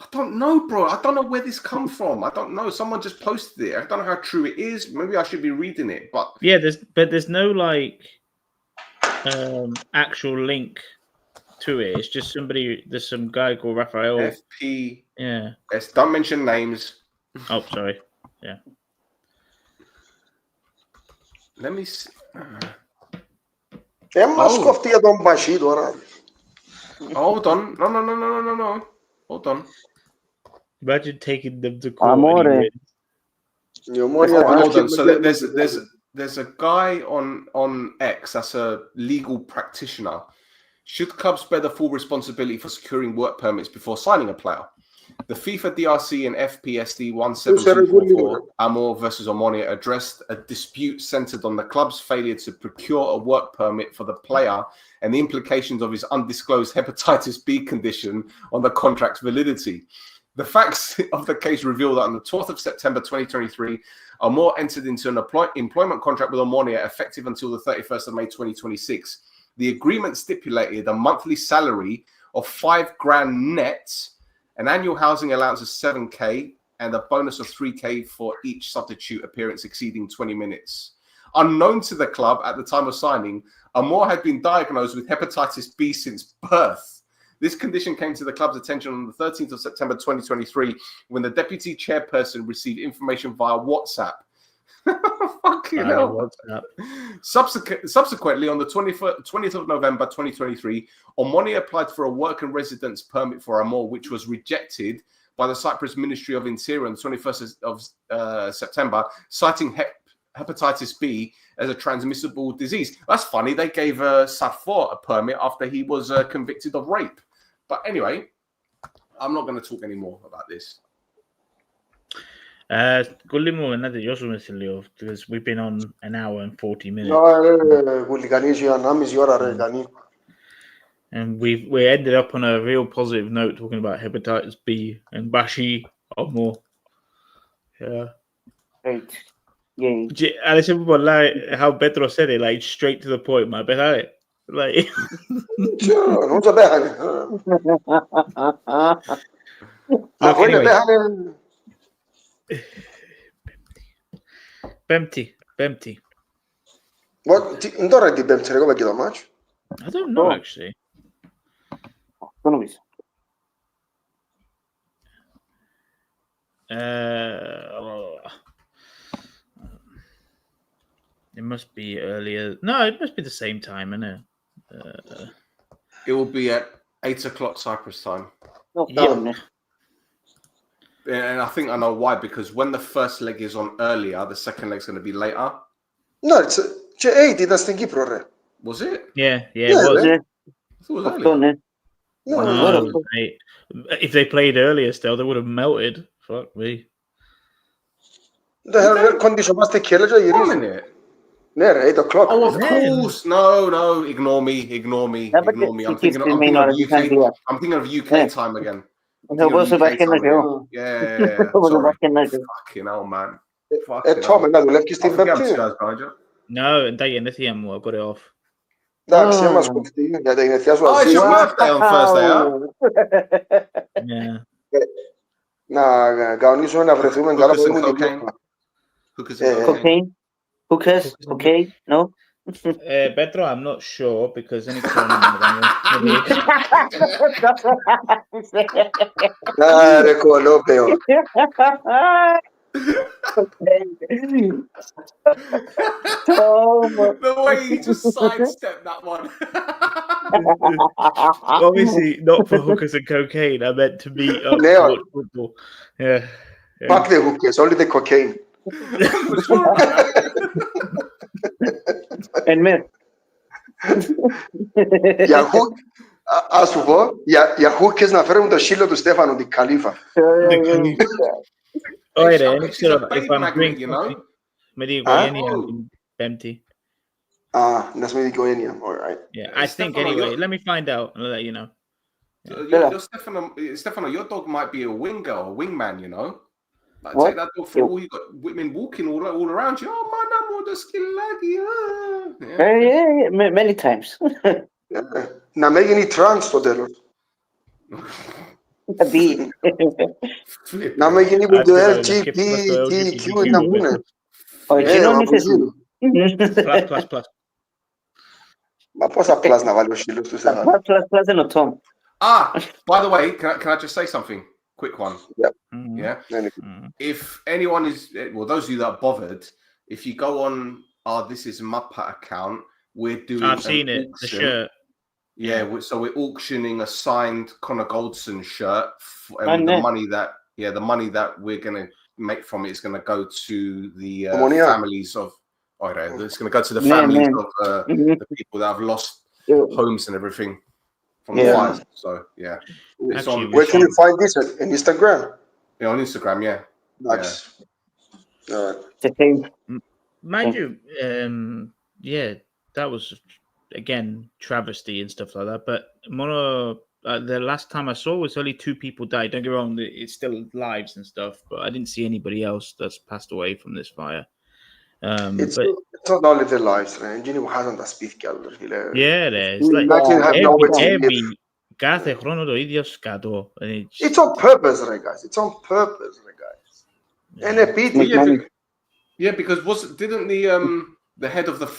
I don't know, bro. I don't know where this comes from. I don't know. Someone just posted it. I don't know how true it is. Maybe I should be reading it. But yeah, there's no like actual link to it. It's just somebody. There's some guy called Raphael. FP. Yeah. Yes. Don't mention names. Oh, sorry. Yeah. Let me see. Hold on. No. Hold on. Imagine taking them to court. Amore. Hold on. So there's a guy on X that's a legal practitioner. Should clubs bear the full responsibility for securing work permits before signing a player? The FIFA DRC and FPSD 17244 Amor versus OMONOIA addressed a dispute centered on the club's failure to procure a work permit for the player and the implications of his undisclosed hepatitis B condition on the contract's validity. The facts of the case reveal that on the 12th of September 2023, Amor entered into an employment contract with OMONOIA effective until the 31st of May 2026. The agreement stipulated a monthly salary of $5,000 net, an annual housing allowance of $7,000, and a bonus of $3,000 for each substitute appearance exceeding 20 minutes. Unknown to the club at the time of signing, Amor had been diagnosed with hepatitis B since birth. This condition came to the club's attention on the 13th of September 2023 when the deputy chairperson received information via WhatsApp. Fucking hell. Subsequently, on the 20th of November 2023, OMONOIA applied for a work and residence permit for Amor, which was rejected by the Cyprus Ministry of Interior on the 21st of September, citing hepatitis B as a transmissible disease. That's funny. They gave Safor a permit after he was convicted of rape. But anyway, I'm not going to talk anymore about this. Because we've been on an hour and 40 minutes. And we ended up on a real positive note talking about hepatitis B and Bashi or more. Yeah. Right. Yeah. Like how Petros said it, like straight to the point, my bad. Like Bempty. What? Indora di Bempty, come chiedo much? I don't know actually. It must be earlier. No, it must be the same time, isn't it? It will be at 8 o'clock Cyprus time. Yeah. And I think I know why, because when the first leg is on earlier, the second leg's going to be later. No, και 8 ήταν στην Κύπρο, ρε. Was it? Yeah, it was. Ναι, I thought it was αυτό, earlier. ναι. No, mate. If they played earlier still, they would have melted. Fuck me. The air condition μας την κέλα και One γυρίζει. minute. Ναι, ρε, 8 o'clock. Oh, of Yeah. course. No. Ignore me. Yeah, but Ignore me. I'm it thinking keeps of me not UK. understand. I'm thinking of UK Yeah. time again. Εγώ σε βάσκενο και εγώ. Yeah. Εγώ σε Sorry. βάσκενο και εγώ. Fucking hell, man. Tom, να δουλεύεις I στην forget I'm Πέμπτη. Scouse manager. No, and they anything more. I got it off. Εντάξει, μας κοφτεί για τα γενεθλιά σου. Oh, it's your birthday on Thursday, huh? Yeah. Να κανονίσουμε να βρεθούμε καλά Hookers που and ήμουν cocaine. Hookers and cocaine. Cocaine? Hookers? Okay? No? Petro, I'm not sure because anytime Ρε κολόπαιο. The way he just sidestepped that one. obviously not for hookers and cocaine. I meant to meet up to Leo. watch football. Yeah. Fuck the hookers, only the cocaine. And man. Για hook, ας σου πω, για hookers να φέρουμε το σύλλο του Στέφανου, την Καλύφα. Oh, It's yeah, a if baby I'm magnet, drinking, you know. me digo, Huh? empty. Να σου με δικαιοένεια, alright. Yeah, Hey, I think Stefano, anyway. you're- Let me find out and I'll let you know. You're Stefano, your dog might be a winger or wingman, you know. Like, What? take that dog for all you got women walking all around you. Oh man, I'm all the skill laggy. Yeah, many times. Να με γίνει τρανς στο τέλος. Δηλαδή, Να με γίνει με το Άντε, LGBTQ να βγούνε. ο εκείνον είσαι Ζήλου. Plus. Μα πόσα πλάς να βάλει ο σύλλος του Στέφανου. Plus είναι ο Tom. Ah, by the way, can I just say something? Quick one. Mm. Yeah. Mm. If anyone is, well, those of you that are bothered, if you go on our This Is Mappa account, we're doing. I've seen it. The auction. shirt. Yeah, so we're auctioning a signed Connor Goldson shirt, and Oh, the no. money that we're gonna make from it is gonna go to the OMONOIA. families of. Oh, no, it's gonna go to the families of the people that have lost homes and everything from the Yeah. fires. So yeah, it's Actually, on, Where can you find this? On Instagram? on Instagram. Yeah. Nice. Alright. The same. Mind you, yeah, that was again travesty and stuff like that. But the last time I saw was only 2 people died. Don't get me wrong, it's still lives and stuff, but I didn't see anybody else that's passed away from this fire. It's not only the lives, right? You hasn't that speed gallery. Yeah, it is. Like Imagine have nowhere to every live. κάθε χρόνο το ίδιο σκατό. It's on purpose, right, guys? It's on purpose, right, guys? And a pity. Yeah, because didn't the head of the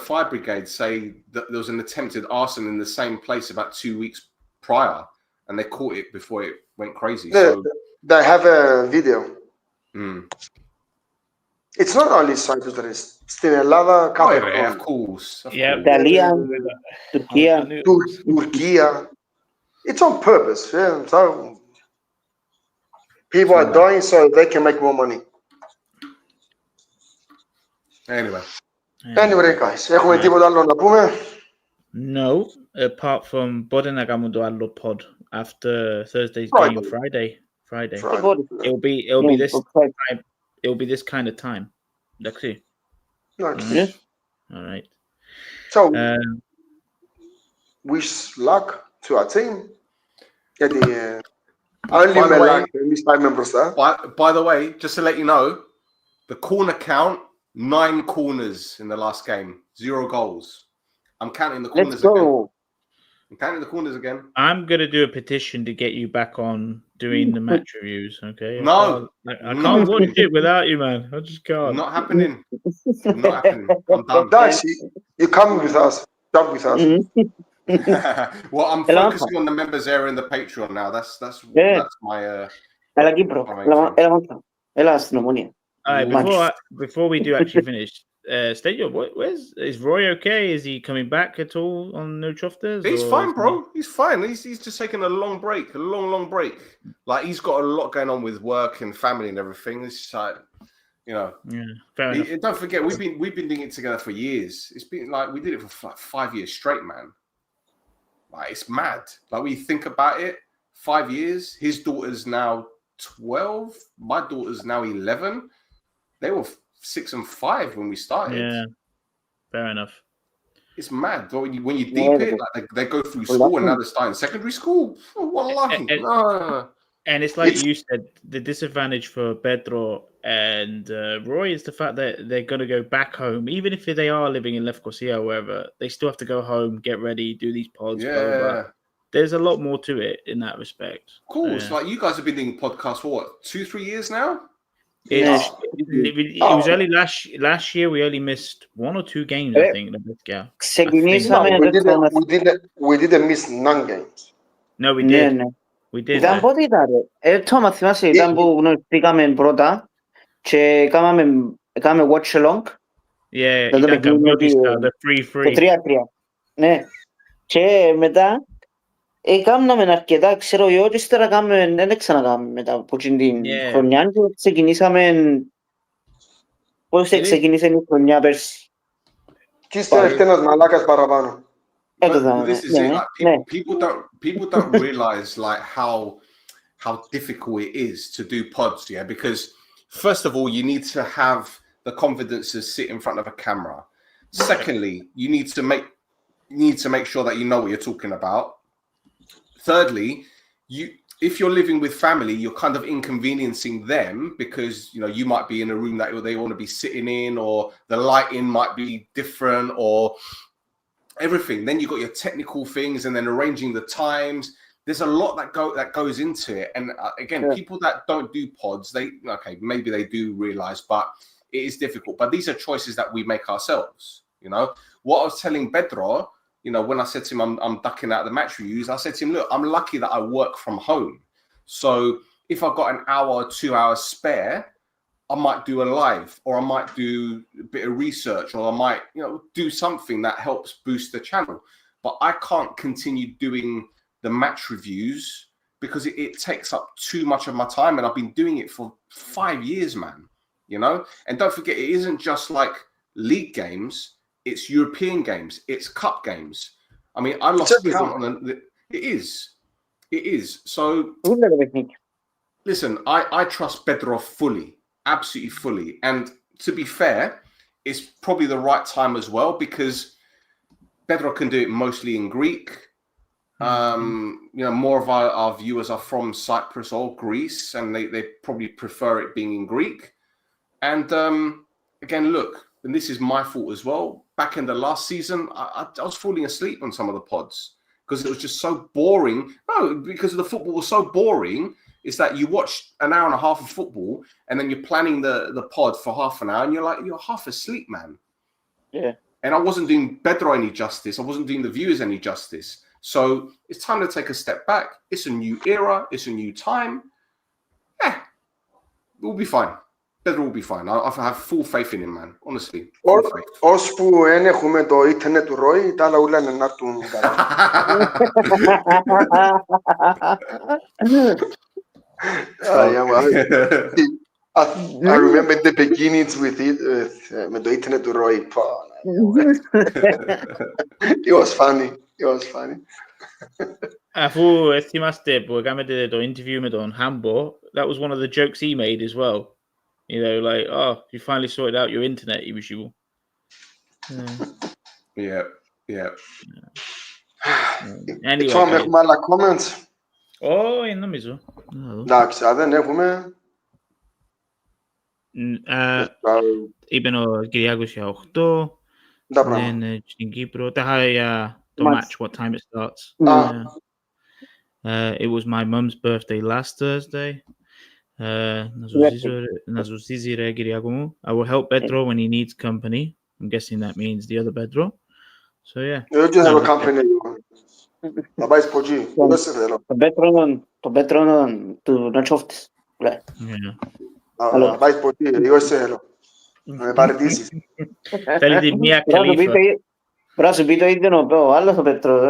fire brigade say that there was an attempted arson in the same place about 2 weeks prior, and they caught it before it went crazy. So They have a video. mm. It's not only Cyprus that is. Στην Ελλάδα, κάθε of χρόνο. course. Of Yeah, course. Ιταλία, Τουρκία. Τουρκία. It's on purpose. Yeah. So people are dying so they can make more money. Anyway, guys, έχουμε τίποτα άλλο να πούμε? No, apart from μπορεί να κάνουμε το άλλο pod after Thursday's Friday. game Friday. Friday. It'll be this kind of time. Εντάξει. Nice. All right. So wish luck to our team. Γιατί only με luck εμείς πάμε μπροστά. By the way, just to let you know, the corner count, 9 corners in the last game, 0 goals. I'm counting the corners Let's go. again. I'm counting the corners again. I'm going to do a petition to get you back on doing the match reviews, okay? No. I can't watch it without you, man. I just can't. Not happening. Not happening. I'm done. Guys, you come with us. Jump with us. Well, I'm focusing on the members area and the Patreon now. That's my Έλα Κύπρο. Έλα στην Ομονία. All right, before we do actually finish, Stadio, is Roy okay? Is he coming back at all on No Chofters? He's fine, bro. He's fine. He's just taking a long break, long break. Like he's got a lot going on with work and family and everything. It's like, You know. Yeah, fair enough. Don't forget, we've been doing it together for years. It's been like we did it for like 5 years straight, man. Like it's mad. Like when you think about it, 5 years. His daughter's now 12. My daughter's now 11. They were 6 and 5 when we started. Yeah, fair enough. It's mad. When you deep it, like they go through school and now they're starting secondary school. Oh, what a life. And it's like you said, the disadvantage for Pedro and Roy is the fact that they're going to go back home. Even if they are living in Lefkosia or wherever, they still have to go home, get ready, do these pods. Yeah. Blah, blah, blah. There's a lot more to it in that respect. Of course. Like you guys have been doing podcasts for what, 2-3 years now? It was only last year we only missed 1 or 2 games, I think. We didn't miss none games. No, we did. We did. Ήταν πότε ήταν ρε. Thomas, θυμάσαι, ήταν που γνωριστήκαμε πρώτα και κάναμε watch along. Yeah, ήταν Cambodia, the 3-3. Το 3-3. Ναι. Και μετά έκαναμε αρκετά, ξέρω εγώ, και ύστερα δεν ξανακάμε μετά από την χρονιά και ξεκινήσαμε. Πώς ξεκινήσε η χρονιά πέρσι. Και ύστερα έρχεται ένας μαλάκας παραπάνω. This is it. Like, people don't realize like how difficult it is to do pods, yeah. Because first of all, you need to have the confidence to sit in front of a camera. Secondly, you need to make sure that you know what you're talking about. Thirdly, if you're living with family, you're kind of inconveniencing them because you might be in a room that they want to be sitting in, or the lighting might be different, or everything. Then you've got your technical things and then arranging the times. There's a lot that goes into it. And again, people that don't do pods, maybe they do realize, but it is difficult. But these are choices that we make ourselves. What I was telling Pedro, when I said to him, I'm ducking out the match reviews, I said to him, look, I'm lucky that I work from home. So if I've got an hour or 2 hours spare, I might do a live, or I might do a bit of research, or I might, do something that helps boost the channel. But I can't continue doing the match reviews because it takes up too much of my time, and I've been doing it for 5 years, man. And don't forget, it isn't just like league games; it's European games, it's cup games. I mean, I lost count on it is. So listen, I trust Pedro fully. Absolutely fully. And to be fair, it's probably the right time as well because Pedro can do it mostly in Greek. More of our viewers are from Cyprus or Greece, and they probably prefer it being in Greek. And again, look, and this is my fault as well. Back in the last season, I was falling asleep on some of the pods because it was just so boring. No, because the football was so boring. Is that you watch an hour and a half of football and then you're planning the pod for half an hour and you're half asleep, man. Yeah. And I wasn't doing Pedro any justice. I wasn't doing the viewers any justice. So it's time to take a step back. It's a new era. It's a new time. We'll be fine. Pedro will be fine. I have full faith in him, man. Honestly. Ώσπου δεν έχουμε το ίντερνετ του Ρόι, τα άλλα ούλα είναι να έρθουν καλά. I remember the beginnings with it, με το ίντερνετ του Ρόι. It was funny. Αφού θυμάστε που έκαμε το interview με τον Hambo, that was one of the jokes he made as well. Like, oh, you finally sorted out your internet issue. Yeah. Anyway, έχουμε άλλα comments. Όχι, νομίζω. Εντάξει, αν δεν έχουμε... Είπεν ο Κυριάκος για 8. Then στην Κύπρο. Τα είχα για το match, what time it starts. It was my mum's birthday last Thursday. Να σου ζήσει ρε Κυριάκο μου. I will help Pedro when he needs company. I'm guessing that means the other Pedro. So yeah. You just have a company. Να πάει σποτζή. Το Πέτρο του Νατσόφτης. Να πάει σποτζή. Εγώ σε θέλω. Να με παραιτήσεις. Θέλει μία καλύφα. Πρέπει να σου πει το ίδιο ο άλλος ο Πέτρο,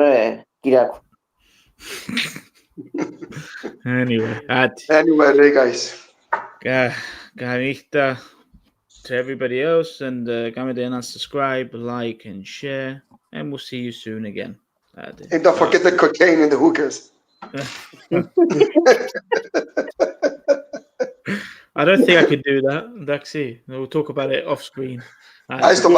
Κυριάκο. Anyway, hey guys. Καληνύχτα. to everybody else, and come in and subscribe, like, and share, and we'll see you soon again. And don't forget the cocaine and the hookers. I don't think I could do that. Daxi, we'll talk about it off screen. Ahí está,